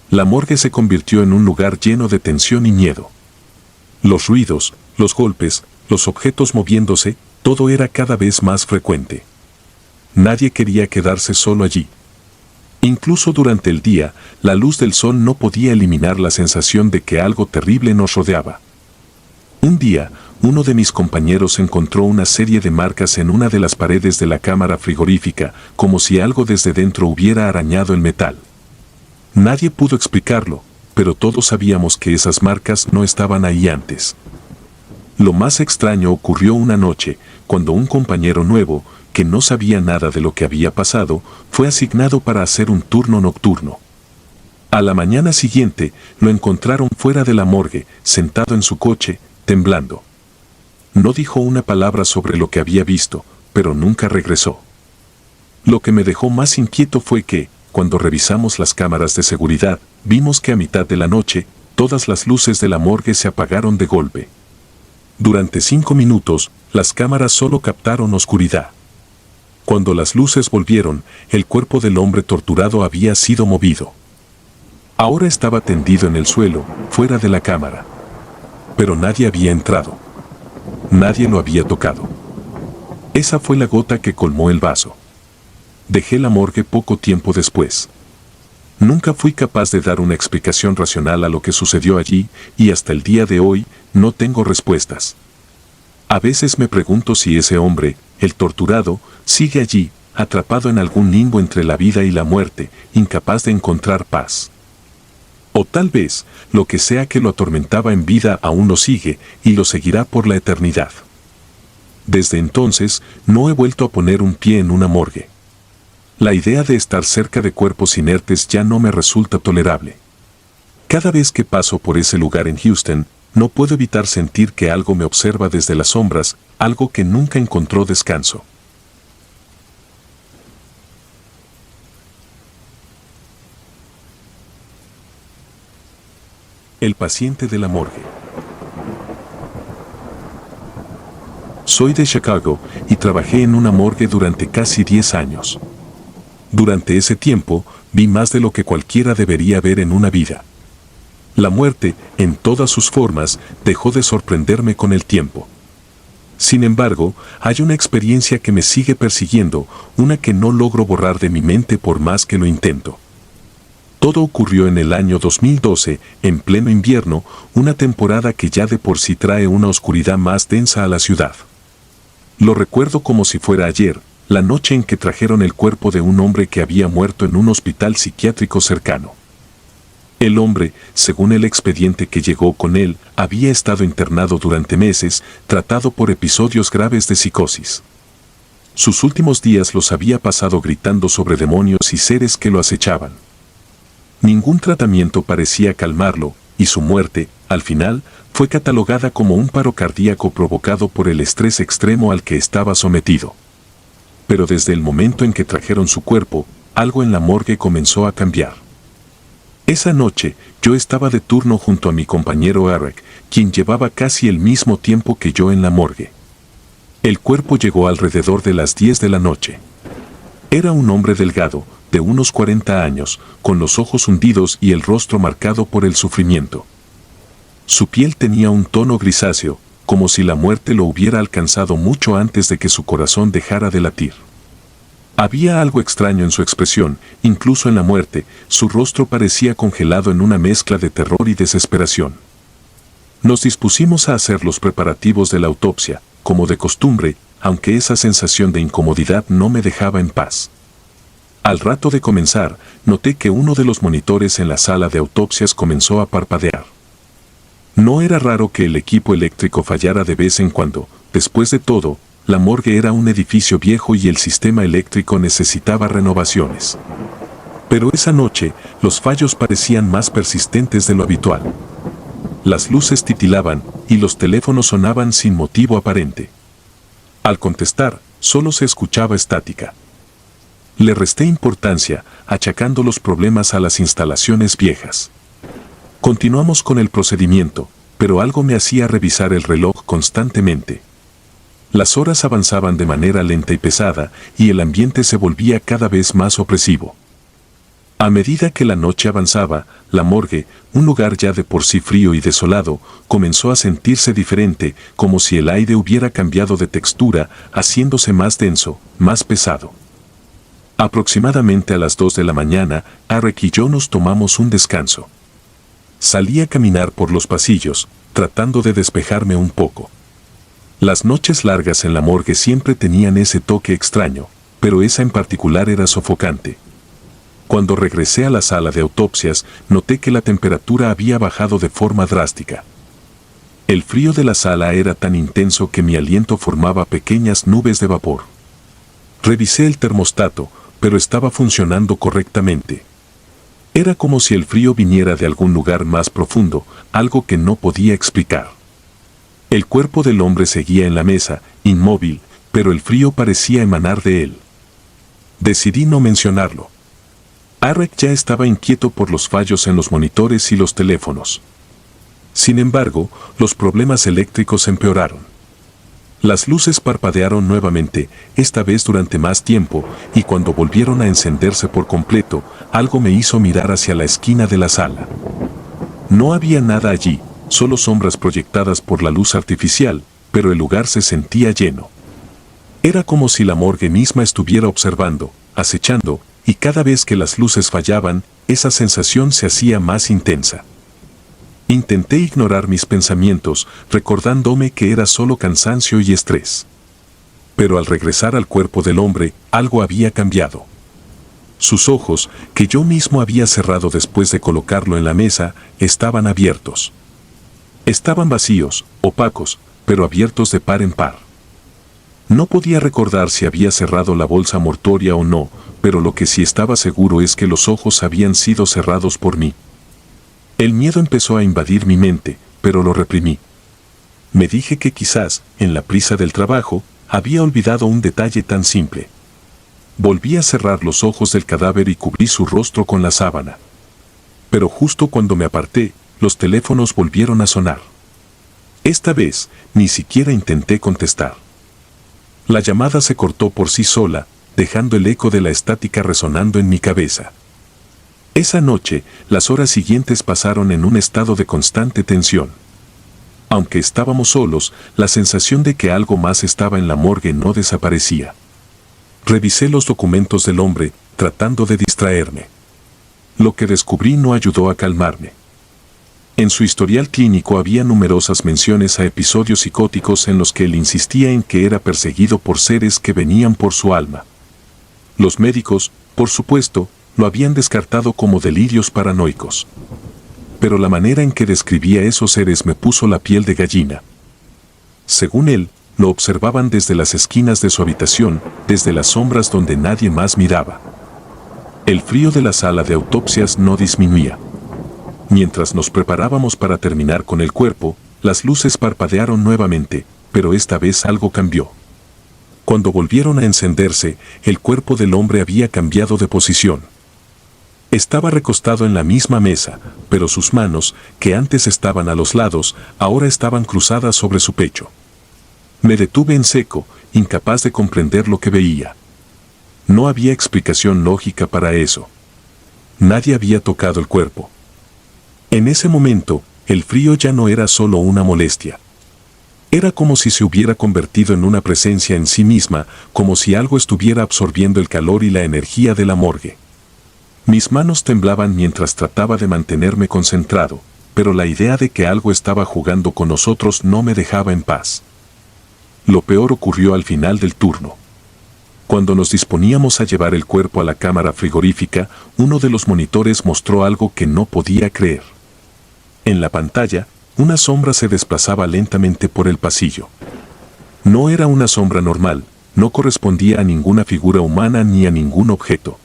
La morgue se convirtió en un lugar lleno de tensión y miedo. Los ruidos, los golpes, los objetos moviéndose, todo era cada vez más frecuente. Nadie quería quedarse solo allí. Incluso durante el día, la luz del sol no podía eliminar la sensación de que algo terrible nos rodeaba. Un día, uno de mis compañeros encontró una serie de marcas en una de las paredes de la cámara frigorífica, como si algo desde dentro hubiera arañado el metal. Nadie pudo explicarlo, pero todos sabíamos que esas marcas no estaban ahí antes. Lo más extraño ocurrió una noche, cuando un compañero nuevo, que no sabía nada de lo que había pasado, fue asignado para hacer un turno nocturno. A la mañana siguiente, lo encontraron fuera de la morgue, sentado en su coche, temblando. No dijo una palabra sobre lo que había visto, pero nunca regresó. Lo que me dejó más inquieto fue que, cuando revisamos las cámaras de seguridad, vimos que a mitad de la noche, todas las luces de la morgue se apagaron de golpe. Durante 5 minutos, las cámaras solo captaron oscuridad. Cuando las luces volvieron, el cuerpo del hombre torturado había sido movido. Ahora estaba tendido en el suelo, fuera de la cámara. Pero nadie había entrado. Nadie lo había tocado. Esa fue la gota que colmó el vaso. Dejé la morgue poco tiempo después. Nunca fui capaz de dar una explicación racional a lo que sucedió allí, y hasta el día de hoy, no tengo respuestas. A veces me pregunto si ese hombre, el torturado, sigue allí, atrapado en algún limbo entre la vida y la muerte, incapaz de encontrar paz. O tal vez, lo que sea que lo atormentaba en vida aún lo sigue, y lo seguirá por la eternidad. Desde entonces, no he vuelto a poner un pie en una morgue. La idea de estar cerca de cuerpos inertes ya no me resulta tolerable. Cada vez que paso por ese lugar en Houston, no puedo evitar sentir que algo me observa desde las sombras, algo que nunca encontró descanso. El paciente de la morgue. Soy de Chicago y trabajé en una morgue durante casi 10 años. Durante ese tiempo, vi más de lo que cualquiera debería ver en una vida. La muerte, en todas sus formas, dejó de sorprenderme con el tiempo. Sin embargo, hay una experiencia que me sigue persiguiendo, una que no logro borrar de mi mente por más que lo intento. Todo ocurrió en el año 2012, en pleno invierno, una temporada que ya de por sí trae una oscuridad más densa a la ciudad. Lo recuerdo como si fuera ayer, la noche en que trajeron el cuerpo de un hombre que había muerto en un hospital psiquiátrico cercano. El hombre, según el expediente que llegó con él, había estado internado durante meses, tratado por episodios graves de psicosis. Sus últimos días los había pasado gritando sobre demonios y seres que lo acechaban. Ningún tratamiento parecía calmarlo, y su muerte, al final, fue catalogada como un paro cardíaco provocado por el estrés extremo al que estaba sometido. Pero desde el momento en que trajeron su cuerpo, algo en la morgue comenzó a cambiar. Esa noche, yo estaba de turno junto a mi compañero Eric, quien llevaba casi el mismo tiempo que yo en la morgue. El cuerpo llegó alrededor de las 10 de la noche. Era un hombre delgado, de unos 40 años, con los ojos hundidos y el rostro marcado por el sufrimiento. Su piel tenía un tono grisáceo, como si la muerte lo hubiera alcanzado mucho antes de que su corazón dejara de latir. Había algo extraño en su expresión, incluso en la muerte, su rostro parecía congelado en una mezcla de terror y desesperación. Nos dispusimos a hacer los preparativos de la autopsia, como de costumbre, aunque esa sensación de incomodidad no me dejaba en paz. Al rato de comenzar, noté que uno de los monitores en la sala de autopsias comenzó a parpadear. No era raro que el equipo eléctrico fallara de vez en cuando, después de todo, la morgue era un edificio viejo y el sistema eléctrico necesitaba renovaciones. Pero esa noche, los fallos parecían más persistentes de lo habitual. Las luces titilaban y los teléfonos sonaban sin motivo aparente. Al contestar, solo se escuchaba estática. Le resté importancia, achacando los problemas a las instalaciones viejas. Continuamos con el procedimiento, pero algo me hacía revisar el reloj constantemente. Las horas avanzaban de manera lenta y pesada, y el ambiente se volvía cada vez más opresivo. A medida que la noche avanzaba, la morgue, un lugar ya de por sí frío y desolado, comenzó a sentirse diferente, como si el aire hubiera cambiado de textura, haciéndose más denso, más pesado. Aproximadamente a las 2 de la mañana, Eric y yo nos tomamos un descanso. Salí a caminar por los pasillos, tratando de despejarme un poco. Las noches largas en la morgue siempre tenían ese toque extraño, pero esa en particular era sofocante. Cuando regresé a la sala de autopsias, noté que la temperatura había bajado de forma drástica. El frío de la sala era tan intenso que mi aliento formaba pequeñas nubes de vapor. Revisé el termostato, pero estaba funcionando correctamente. Era como si el frío viniera de algún lugar más profundo, algo que no podía explicar. El cuerpo del hombre seguía en la mesa, inmóvil, pero el frío parecía emanar de él. Decidí no mencionarlo. Eric ya estaba inquieto por los fallos en los monitores y los teléfonos. Sin embargo, los problemas eléctricos empeoraron. Las luces parpadearon nuevamente, esta vez durante más tiempo, y cuando volvieron a encenderse por completo, algo me hizo mirar hacia la esquina de la sala. No había nada allí, solo sombras proyectadas por la luz artificial, pero el lugar se sentía lleno. Era como si la morgue misma estuviera observando, acechando, y cada vez que las luces fallaban, esa sensación se hacía más intensa. Intenté ignorar mis pensamientos, recordándome que era solo cansancio y estrés. Pero al regresar al cuerpo del hombre, algo había cambiado. Sus ojos, que yo mismo había cerrado después de colocarlo en la mesa, estaban abiertos. Estaban vacíos, opacos, pero abiertos de par en par. No podía recordar si había cerrado la bolsa mortuoria o no, pero lo que sí estaba seguro es que los ojos habían sido cerrados por mí. El miedo empezó a invadir mi mente, pero lo reprimí. Me dije que quizás, en la prisa del trabajo, había olvidado un detalle tan simple. Volví a cerrar los ojos del cadáver y cubrí su rostro con la sábana. Pero justo cuando me aparté, los teléfonos volvieron a sonar. Esta vez, ni siquiera intenté contestar. La llamada se cortó por sí sola, dejando el eco de la estática resonando en mi cabeza. Esa noche, las horas siguientes pasaron en un estado de constante tensión. Aunque estábamos solos, la sensación de que algo más estaba en la morgue no desaparecía. Revisé los documentos del hombre, tratando de distraerme. Lo que descubrí no ayudó a calmarme. En su historial clínico había numerosas menciones a episodios psicóticos en los que él insistía en que era perseguido por seres que venían por su alma. Los médicos, por supuesto, lo habían descartado como delirios paranoicos. Pero la manera en que describía esos seres me puso la piel de gallina. Según él, lo observaban desde las esquinas de su habitación, desde las sombras donde nadie más miraba. El frío de la sala de autopsias no disminuía. Mientras nos preparábamos para terminar con el cuerpo, las luces parpadearon nuevamente, pero esta vez algo cambió. Cuando volvieron a encenderse, el cuerpo del hombre había cambiado de posición. Estaba recostado en la misma mesa, pero sus manos, que antes estaban a los lados, ahora estaban cruzadas sobre su pecho. Me detuve en seco, incapaz de comprender lo que veía. No había explicación lógica para eso. Nadie había tocado el cuerpo. En ese momento, el frío ya no era solo una molestia. Era como si se hubiera convertido en una presencia en sí misma, como si algo estuviera absorbiendo el calor y la energía de la morgue. Mis manos temblaban mientras trataba de mantenerme concentrado, pero la idea de que algo estaba jugando con nosotros no me dejaba en paz. Lo peor ocurrió al final del turno. Cuando nos disponíamos a llevar el cuerpo a la cámara frigorífica, uno de los monitores mostró algo que no podía creer. En la pantalla, una sombra se desplazaba lentamente por el pasillo. No era una sombra normal, no correspondía a ninguna figura humana ni a ningún objeto.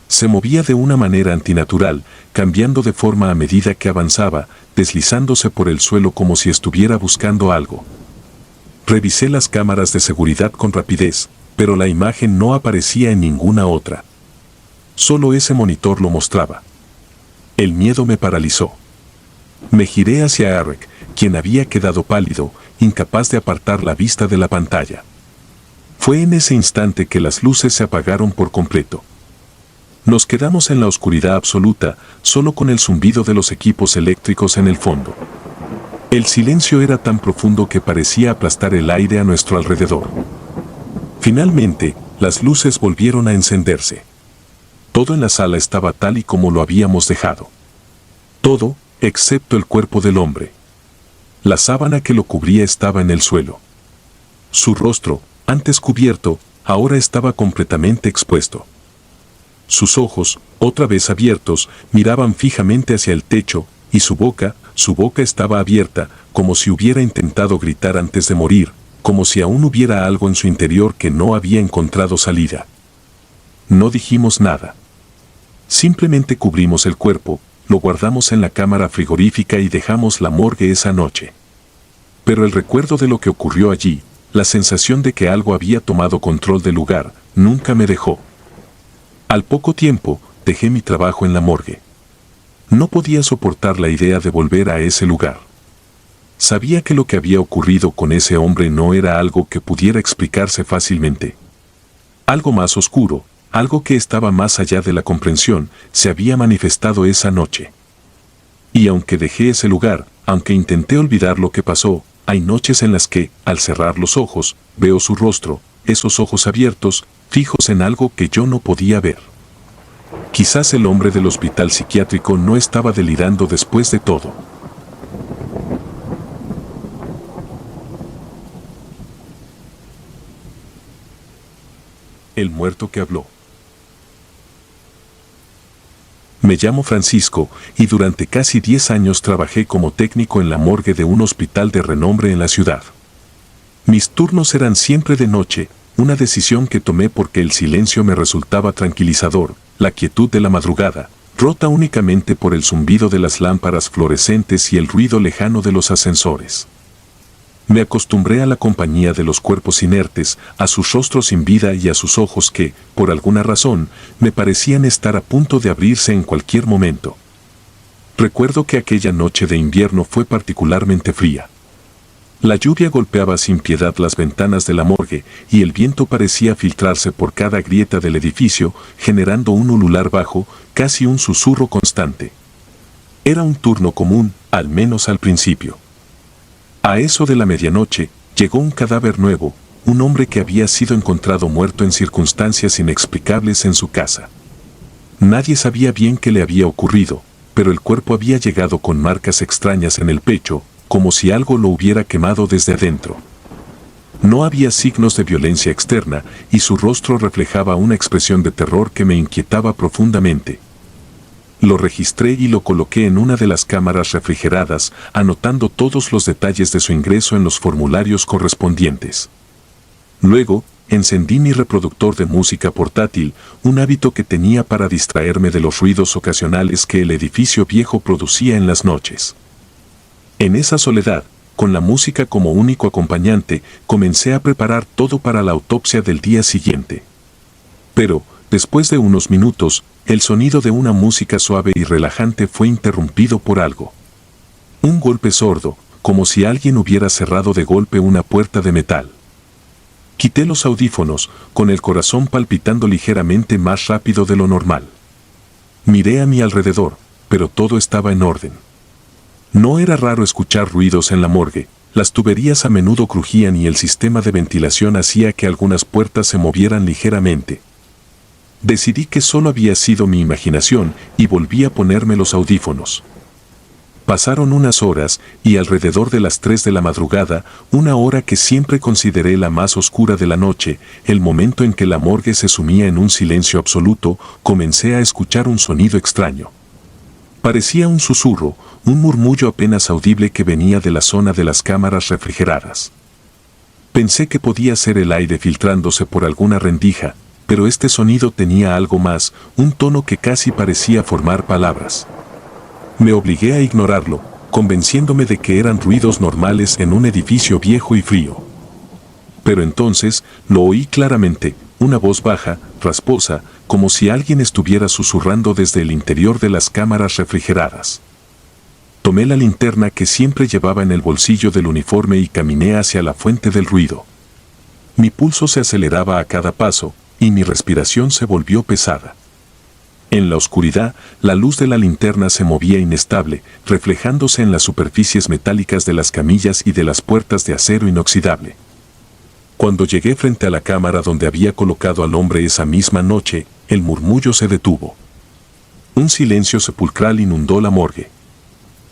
Se movía de una manera antinatural, cambiando de forma a medida que avanzaba, deslizándose por el suelo como si estuviera buscando algo. Revisé las cámaras de seguridad con rapidez, pero la imagen no aparecía en ninguna otra. Solo ese monitor lo mostraba. El miedo me paralizó. Me giré hacia Eric, quien había quedado pálido, incapaz de apartar la vista de la pantalla. Fue en ese instante que las luces se apagaron por completo. Nos quedamos en la oscuridad absoluta, solo con el zumbido de los equipos eléctricos en el fondo. El silencio era tan profundo que parecía aplastar el aire a nuestro alrededor. Finalmente, las luces volvieron a encenderse. Todo en la sala estaba tal y como lo habíamos dejado. Todo, excepto el cuerpo del hombre. La sábana que lo cubría estaba en el suelo. Su rostro, antes cubierto, ahora estaba completamente expuesto. Sus ojos, otra vez abiertos, miraban fijamente hacia el techo, y su boca estaba abierta, como si hubiera intentado gritar antes de morir, como si aún hubiera algo en su interior que no había encontrado salida. No dijimos nada. Simplemente cubrimos el cuerpo, lo guardamos en la cámara frigorífica y dejamos la morgue esa noche. Pero el recuerdo de lo que ocurrió allí, la sensación de que algo había tomado control del lugar, nunca me dejó. Al poco tiempo, dejé mi trabajo en la morgue. No podía soportar la idea de volver a ese lugar. Sabía que lo que había ocurrido con ese hombre no era algo que pudiera explicarse fácilmente. Algo más oscuro, algo que estaba más allá de la comprensión, se había manifestado esa noche. Y aunque dejé ese lugar, aunque intenté olvidar lo que pasó, hay noches en las que, al cerrar los ojos, veo su rostro, esos ojos abiertos, fijos en algo que yo no podía ver. Quizás el hombre del hospital psiquiátrico no estaba delirando después de todo. El muerto que habló. Me llamo Francisco y durante casi 10 años trabajé como técnico en la morgue de un hospital de renombre en la ciudad. Mis turnos eran siempre de noche, una decisión que tomé porque el silencio me resultaba tranquilizador, la quietud de la madrugada, rota únicamente por el zumbido de las lámparas fluorescentes y el ruido lejano de los ascensores. Me acostumbré a la compañía de los cuerpos inertes, a sus rostros sin vida y a sus ojos que, por alguna razón, me parecían estar a punto de abrirse en cualquier momento. Recuerdo que aquella noche de invierno fue particularmente fría. La lluvia golpeaba sin piedad las ventanas de la morgue y el viento parecía filtrarse por cada grieta del edificio, generando un ulular bajo, casi un susurro constante. Era un turno común, al menos al principio. A eso de la medianoche, llegó un cadáver nuevo, un hombre que había sido encontrado muerto en circunstancias inexplicables en su casa. Nadie sabía bien qué le había ocurrido, pero el cuerpo había llegado con marcas extrañas en el pecho, como si algo lo hubiera quemado desde adentro. No había signos de violencia externa y su rostro reflejaba una expresión de terror que me inquietaba profundamente. Lo registré y lo coloqué en una de las cámaras refrigeradas, anotando todos los detalles de su ingreso en los formularios correspondientes. Luego, encendí mi reproductor de música portátil, un hábito que tenía para distraerme de los ruidos ocasionales que el edificio viejo producía en las noches. En esa soledad, con la música como único acompañante, comencé a preparar todo para la autopsia del día siguiente. Pero, después de unos minutos, el sonido de una música suave y relajante fue interrumpido por algo. Un golpe sordo, como si alguien hubiera cerrado de golpe una puerta de metal. Quité los audífonos, con el corazón palpitando ligeramente más rápido de lo normal. Miré a mi alrededor, pero todo estaba en orden. No era raro escuchar ruidos en la morgue, las tuberías a menudo crujían y el sistema de ventilación hacía que algunas puertas se movieran ligeramente. Decidí que solo había sido mi imaginación y volví a ponerme los audífonos. Pasaron unas horas y alrededor de las 3 de la madrugada, una hora que siempre consideré la más oscura de la noche, el momento en que la morgue se sumía en un silencio absoluto, comencé a escuchar un sonido extraño. Parecía un susurro, un murmullo apenas audible que venía de la zona de las cámaras refrigeradas. Pensé que podía ser el aire filtrándose por alguna rendija, pero este sonido tenía algo más, un tono que casi parecía formar palabras. Me obligué a ignorarlo, convenciéndome de que eran ruidos normales en un edificio viejo y frío. Pero entonces, lo oí claramente, una voz baja, rasposa, como si alguien estuviera susurrando desde el interior de las cámaras refrigeradas. Tomé la linterna que siempre llevaba en el bolsillo del uniforme y caminé hacia la fuente del ruido. Mi pulso se aceleraba a cada paso, y mi respiración se volvió pesada. En la oscuridad, la luz de la linterna se movía inestable, reflejándose en las superficies metálicas de las camillas y de las puertas de acero inoxidable. Cuando llegué frente a la cámara donde había colocado al hombre esa misma noche, el murmullo se detuvo. Un silencio sepulcral inundó la morgue.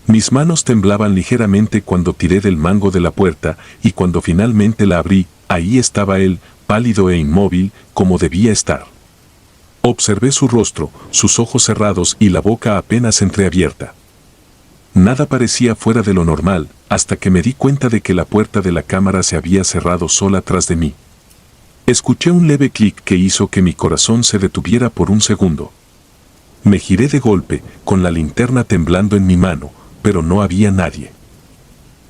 Mis manos temblaban ligeramente cuando tiré del mango de la puerta y cuando finalmente la abrí, ahí estaba él, pálido e inmóvil, como debía estar. Observé su rostro, sus ojos cerrados y la boca apenas entreabierta. Nada parecía fuera de lo normal, hasta que me di cuenta de que la puerta de la cámara se había cerrado sola tras de mí. Escuché un leve clic que hizo que mi corazón se detuviera por un segundo. Me giré de golpe, con la linterna temblando en mi mano, pero no había nadie.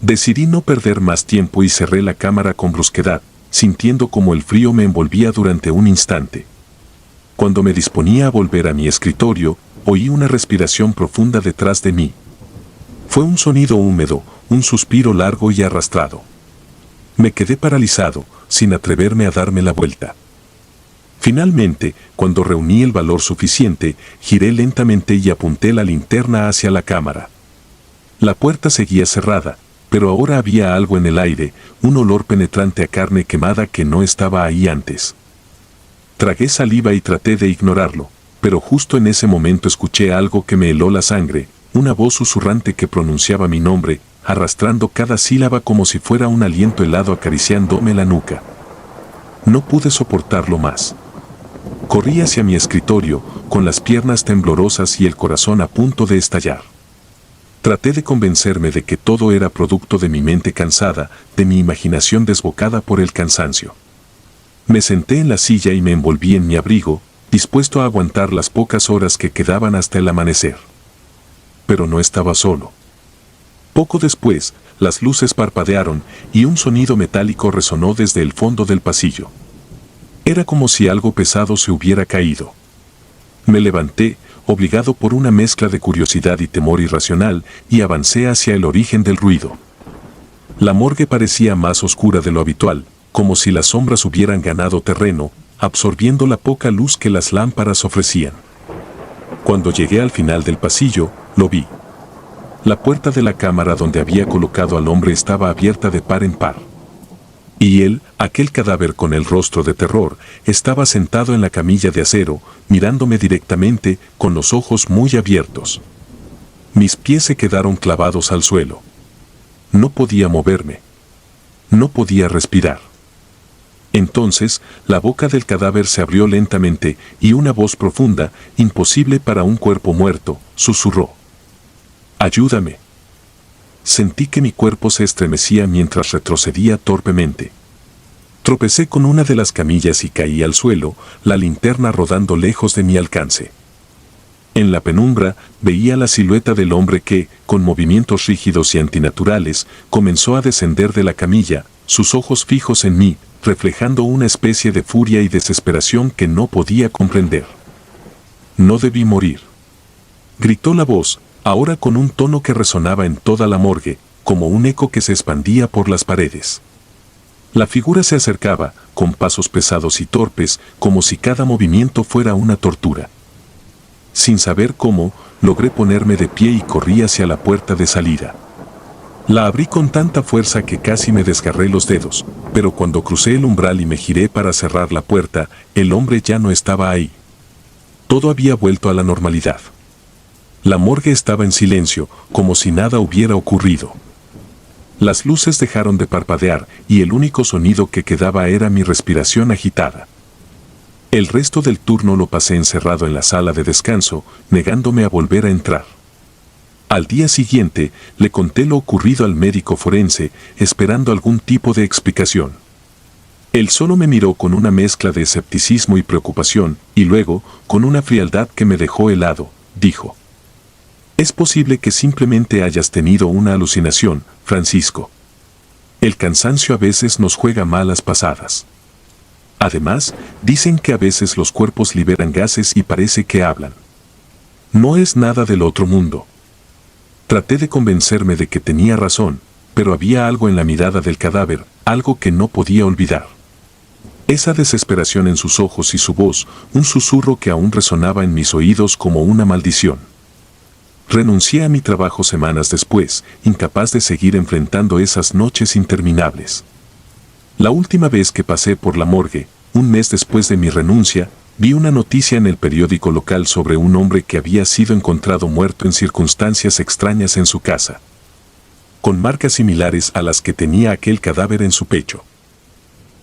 Decidí no perder más tiempo y cerré la cámara con brusquedad, sintiendo como el frío me envolvía durante un instante. Cuando me disponía a volver a mi escritorio, oí una respiración profunda detrás de mí. Fue un sonido húmedo, un suspiro largo y arrastrado. Me quedé paralizado, sin atreverme a darme la vuelta. Finalmente, cuando reuní el valor suficiente, giré lentamente y apunté la linterna hacia la cámara. La puerta seguía cerrada, pero ahora había algo en el aire, un olor penetrante a carne quemada que no estaba ahí antes. Tragué saliva y traté de ignorarlo, pero justo en ese momento escuché algo que me heló la sangre, una voz susurrante que pronunciaba mi nombre, arrastrando cada sílaba como si fuera un aliento helado acariciándome la nuca. No pude soportarlo más. Corrí hacia mi escritorio, con las piernas temblorosas y el corazón a punto de estallar. Traté de convencerme de que todo era producto de mi mente cansada, de mi imaginación desbocada por el cansancio. Me senté en la silla y me envolví en mi abrigo, dispuesto a aguantar las pocas horas que quedaban hasta el amanecer. Pero no estaba solo. Poco después, las luces parpadearon y un sonido metálico resonó desde el fondo del pasillo. Era como si algo pesado se hubiera caído. Me levanté, obligado por una mezcla de curiosidad y temor irracional, y avancé hacia el origen del ruido. La morgue parecía más oscura de lo habitual, como si las sombras hubieran ganado terreno, absorbiendo la poca luz que las lámparas ofrecían. Cuando llegué al final del pasillo, lo vi. La puerta de la cámara donde había colocado al hombre estaba abierta de par en par. Y él, aquel cadáver con el rostro de terror, estaba sentado en la camilla de acero, mirándome directamente, con los ojos muy abiertos. Mis pies se quedaron clavados al suelo. No podía moverme. No podía respirar. Entonces, la boca del cadáver se abrió lentamente y una voz profunda, imposible para un cuerpo muerto, susurró: «Ayúdame». Sentí que mi cuerpo se estremecía mientras retrocedía torpemente. Tropecé con una de las camillas y caí al suelo, la linterna rodando lejos de mi alcance. En la penumbra veía la silueta del hombre que, con movimientos rígidos y antinaturales, comenzó a descender de la camilla, sus ojos fijos en mí, reflejando una especie de furia y desesperación que no podía comprender. «No debí morir», gritó la voz, ahora con un tono que resonaba en toda la morgue, como un eco que se expandía por las paredes. La figura se acercaba, con pasos pesados y torpes, como si cada movimiento fuera una tortura. Sin saber cómo, logré ponerme de pie y corrí hacia la puerta de salida. La abrí con tanta fuerza que casi me desgarré los dedos, pero cuando crucé el umbral y me giré para cerrar la puerta, el hombre ya no estaba ahí. Todo había vuelto a la normalidad. La morgue estaba en silencio, como si nada hubiera ocurrido. Las luces dejaron de parpadear y el único sonido que quedaba era mi respiración agitada. El resto del turno lo pasé encerrado en la sala de descanso, negándome a volver a entrar. Al día siguiente, le conté lo ocurrido al médico forense, esperando algún tipo de explicación. Él solo me miró con una mezcla de escepticismo y preocupación, y luego, con una frialdad que me dejó helado, dijo: «Es posible que simplemente hayas tenido una alucinación, Francisco. El cansancio a veces nos juega malas pasadas. Además, dicen que a veces los cuerpos liberan gases y parece que hablan. No es nada del otro mundo». Traté de convencerme de que tenía razón, pero había algo en la mirada del cadáver, algo que no podía olvidar. Esa desesperación en sus ojos y su voz, un susurro que aún resonaba en mis oídos como una maldición. Renuncié a mi trabajo semanas después, incapaz de seguir enfrentando esas noches interminables. La última vez que pasé por la morgue, un mes después de mi renuncia, vi una noticia en el periódico local sobre un hombre que había sido encontrado muerto en circunstancias extrañas en su casa, con marcas similares a las que tenía aquel cadáver en su pecho.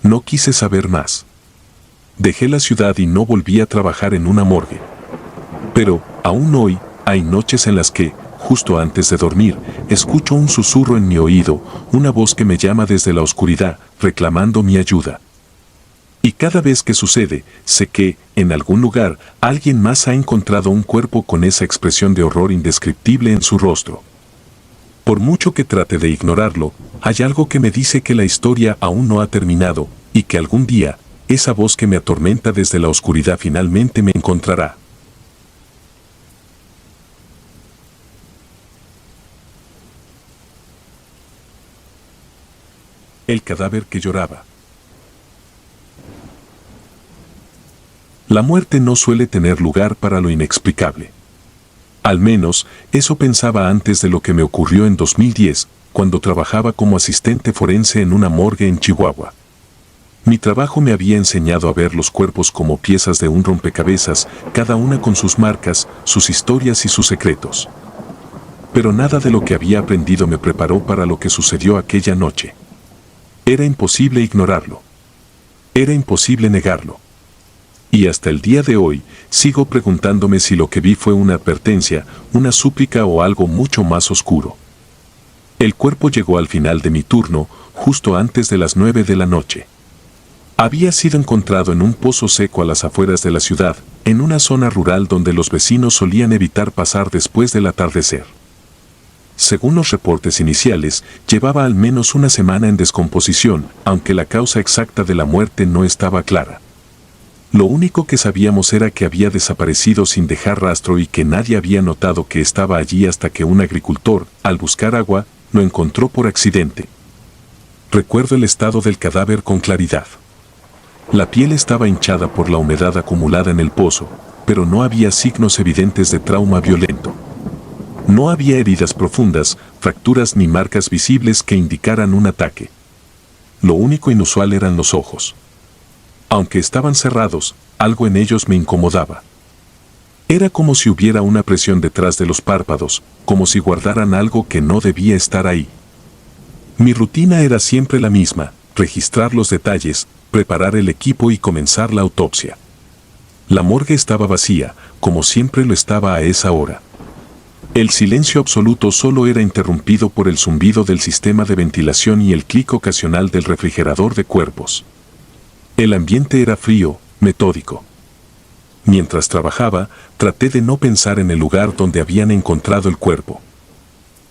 No quise saber más. Dejé la ciudad y no volví a trabajar en una morgue. Pero, aún hoy, hay noches en las que, justo antes de dormir, escucho un susurro en mi oído, una voz que me llama desde la oscuridad, reclamando mi ayuda. Y cada vez que sucede, sé que, en algún lugar, alguien más ha encontrado un cuerpo con esa expresión de horror indescriptible en su rostro. Por mucho que trate de ignorarlo, hay algo que me dice que la historia aún no ha terminado, y que algún día, esa voz que me atormenta desde la oscuridad finalmente me encontrará. El cadáver que lloraba. La muerte no suele tener lugar para lo inexplicable. Al menos, eso pensaba antes de lo que me ocurrió en 2010, cuando trabajaba como asistente forense en una morgue en Chihuahua. Mi trabajo me había enseñado a ver los cuerpos como piezas de un rompecabezas, cada una con sus marcas, sus historias y sus secretos. Pero nada de lo que había aprendido me preparó para lo que sucedió aquella noche. Era imposible ignorarlo. Era imposible negarlo. Y hasta el día de hoy, sigo preguntándome si lo que vi fue una advertencia, una súplica o algo mucho más oscuro. El cuerpo llegó al final de mi turno, justo antes de las 9 de la noche. Había sido encontrado en un pozo seco a las afueras de la ciudad, en una zona rural donde los vecinos solían evitar pasar después del atardecer. Según los reportes iniciales, llevaba al menos una semana en descomposición, aunque la causa exacta de la muerte no estaba clara. Lo único que sabíamos era que había desaparecido sin dejar rastro y que nadie había notado que estaba allí hasta que un agricultor, al buscar agua, lo encontró por accidente. Recuerdo el estado del cadáver con claridad. La piel estaba hinchada por la humedad acumulada en el pozo, pero no había signos evidentes de trauma violento. No había heridas profundas, fracturas ni marcas visibles que indicaran un ataque. Lo único inusual eran los ojos. Aunque estaban cerrados, algo en ellos me incomodaba. Era como si hubiera una presión detrás de los párpados, como si guardaran algo que no debía estar ahí. Mi rutina era siempre la misma: registrar los detalles, preparar el equipo y comenzar la autopsia. La morgue estaba vacía, como siempre lo estaba a esa hora. El silencio absoluto solo era interrumpido por el zumbido del sistema de ventilación y el clic ocasional del refrigerador de cuerpos. El ambiente era frío, metódico. Mientras trabajaba, traté de no pensar en el lugar donde habían encontrado el cuerpo.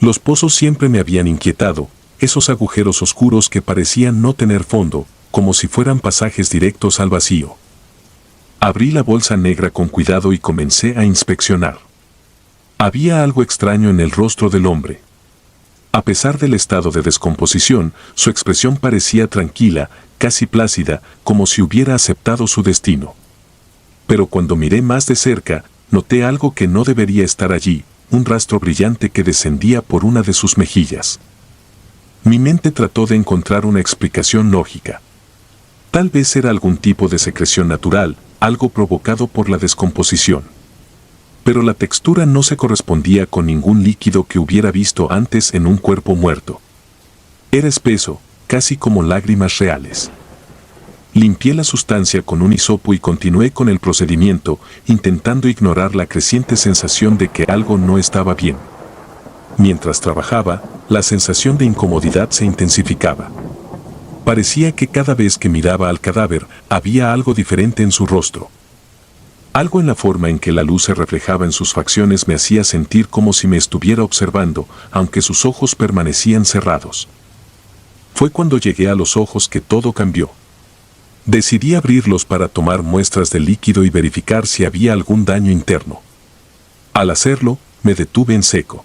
Los pozos siempre me habían inquietado, esos agujeros oscuros que parecían no tener fondo, como si fueran pasajes directos al vacío. Abrí la bolsa negra con cuidado y comencé a inspeccionar. Había algo extraño en el rostro del hombre. A pesar del estado de descomposición, su expresión parecía tranquila, casi plácida, como si hubiera aceptado su destino. Pero cuando miré más de cerca, noté algo que no debería estar allí, un rastro brillante que descendía por una de sus mejillas. Mi mente trató de encontrar una explicación lógica. Tal vez era algún tipo de secreción natural, algo provocado por la descomposición. Pero la textura no se correspondía con ningún líquido que hubiera visto antes en un cuerpo muerto. Era espeso, casi como lágrimas reales. Limpié la sustancia con un hisopo y continué con el procedimiento, intentando ignorar la creciente sensación de que algo no estaba bien. Mientras trabajaba, la sensación de incomodidad se intensificaba. Parecía que cada vez que miraba al cadáver, había algo diferente en su rostro. Algo en la forma en que la luz se reflejaba en sus facciones me hacía sentir como si me estuviera observando, aunque sus ojos permanecían cerrados. Fue cuando llegué a los ojos que todo cambió. Decidí abrirlos para tomar muestras del líquido y verificar si había algún daño interno. Al hacerlo, me detuve en seco.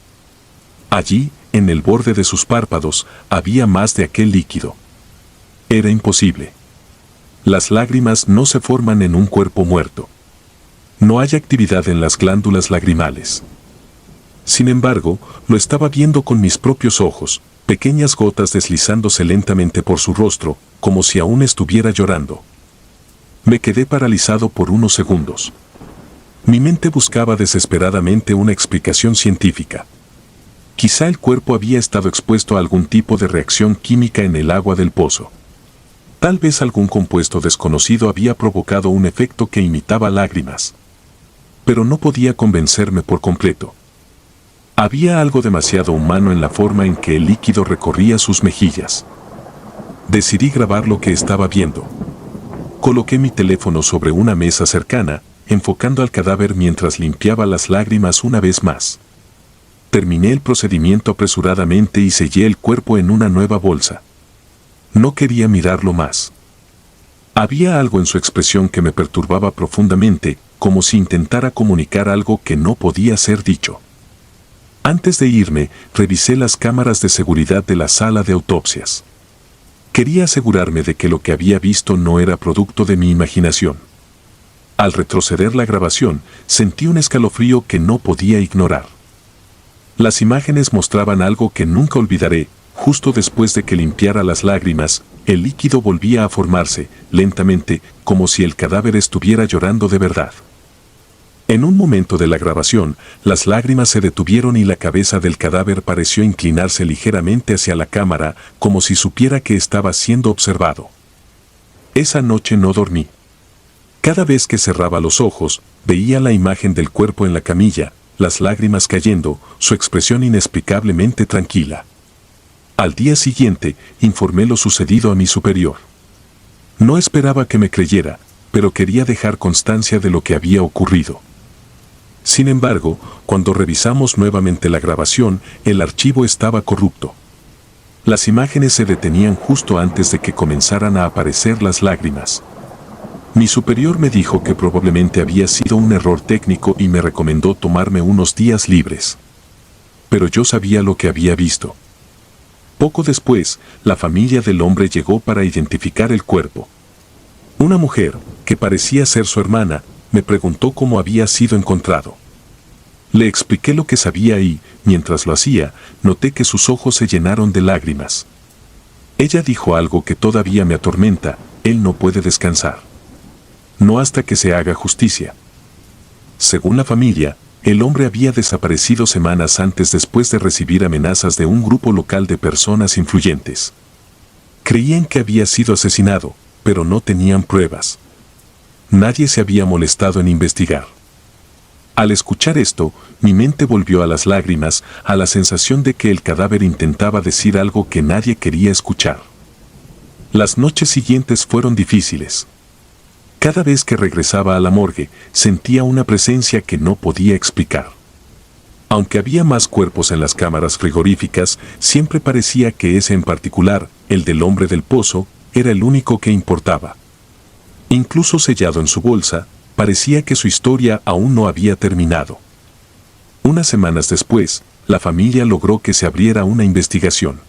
Allí, en el borde de sus párpados, había más de aquel líquido. Era imposible. Las lágrimas no se forman en un cuerpo muerto. No hay actividad en las glándulas lagrimales. Sin embargo, lo estaba viendo con mis propios ojos, pequeñas gotas deslizándose lentamente por su rostro, como si aún estuviera llorando. Me quedé paralizado por unos segundos. Mi mente buscaba desesperadamente una explicación científica. Quizá el cuerpo había estado expuesto a algún tipo de reacción química en el agua del pozo. Tal vez algún compuesto desconocido había provocado un efecto que imitaba lágrimas. Pero no podía convencerme por completo. Había algo demasiado humano en la forma en que el líquido recorría sus mejillas. Decidí grabar lo que estaba viendo. Coloqué mi teléfono sobre una mesa cercana, enfocando al cadáver mientras limpiaba las lágrimas una vez más. Terminé el procedimiento apresuradamente y sellé el cuerpo en una nueva bolsa. No quería mirarlo más. Había algo en su expresión que me perturbaba profundamente, como si intentara comunicar algo que no podía ser dicho. Antes de irme, revisé las cámaras de seguridad de la sala de autopsias. Quería asegurarme de que lo que había visto no era producto de mi imaginación. Al retroceder la grabación, sentí un escalofrío que no podía ignorar. Las imágenes mostraban algo que nunca olvidaré. Justo después de que limpiara las lágrimas, el líquido volvía a formarse, lentamente, como si el cadáver estuviera llorando de verdad. En un momento de la grabación, las lágrimas se detuvieron y la cabeza del cadáver pareció inclinarse ligeramente hacia la cámara, como si supiera que estaba siendo observado. Esa noche no dormí. Cada vez que cerraba los ojos, veía la imagen del cuerpo en la camilla, las lágrimas cayendo, su expresión inexplicablemente tranquila. Al día siguiente, informé lo sucedido a mi superior. No esperaba que me creyera, pero quería dejar constancia de lo que había ocurrido. Sin embargo, cuando revisamos nuevamente la grabación, el archivo estaba corrupto. Las imágenes se detenían justo antes de que comenzaran a aparecer las lágrimas. Mi superior me dijo que probablemente había sido un error técnico y me recomendó tomarme unos días libres. Pero yo sabía lo que había visto. Poco después, la familia del hombre llegó para identificar el cuerpo. Una mujer, que parecía ser su hermana, me preguntó cómo había sido encontrado. Le expliqué lo que sabía y, mientras lo hacía, noté que sus ojos se llenaron de lágrimas. Ella dijo algo que todavía me atormenta: él no puede descansar. No hasta que se haga justicia. Según la familia, el hombre había desaparecido semanas antes después de recibir amenazas de un grupo local de personas influyentes. Creían que había sido asesinado, pero no tenían pruebas. Nadie se había molestado en investigar. Al escuchar esto, mi mente volvió a las lágrimas, a la sensación de que el cadáver intentaba decir algo que nadie quería escuchar. Las noches siguientes fueron difíciles. Cada vez que regresaba a la morgue, sentía una presencia que no podía explicar. Aunque había más cuerpos en las cámaras frigoríficas, siempre parecía que ese en particular, el del hombre del pozo, era el único que importaba. Incluso sellado en su bolsa, parecía que su historia aún no había terminado. Unas semanas después, la familia logró que se abriera una investigación.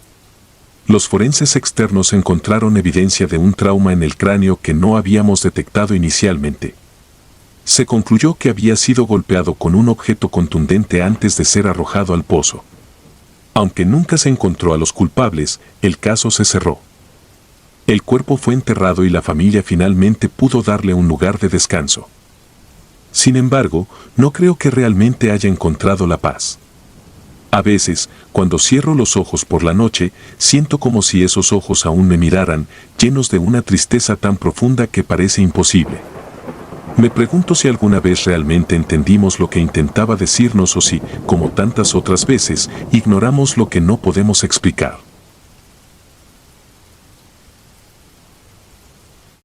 Los forenses externos encontraron evidencia de un trauma en el cráneo que no habíamos detectado inicialmente. Se concluyó que había sido golpeado con un objeto contundente antes de ser arrojado al pozo. Aunque nunca se encontró a los culpables, el caso se cerró. El cuerpo fue enterrado y la familia finalmente pudo darle un lugar de descanso. Sin embargo, no creo que realmente haya encontrado la paz. A veces, cuando cierro los ojos por la noche, siento como si esos ojos aún me miraran, llenos de una tristeza tan profunda que parece imposible. Me pregunto si alguna vez realmente entendimos lo que intentaba decirnos o si, como tantas otras veces, ignoramos lo que no podemos explicar.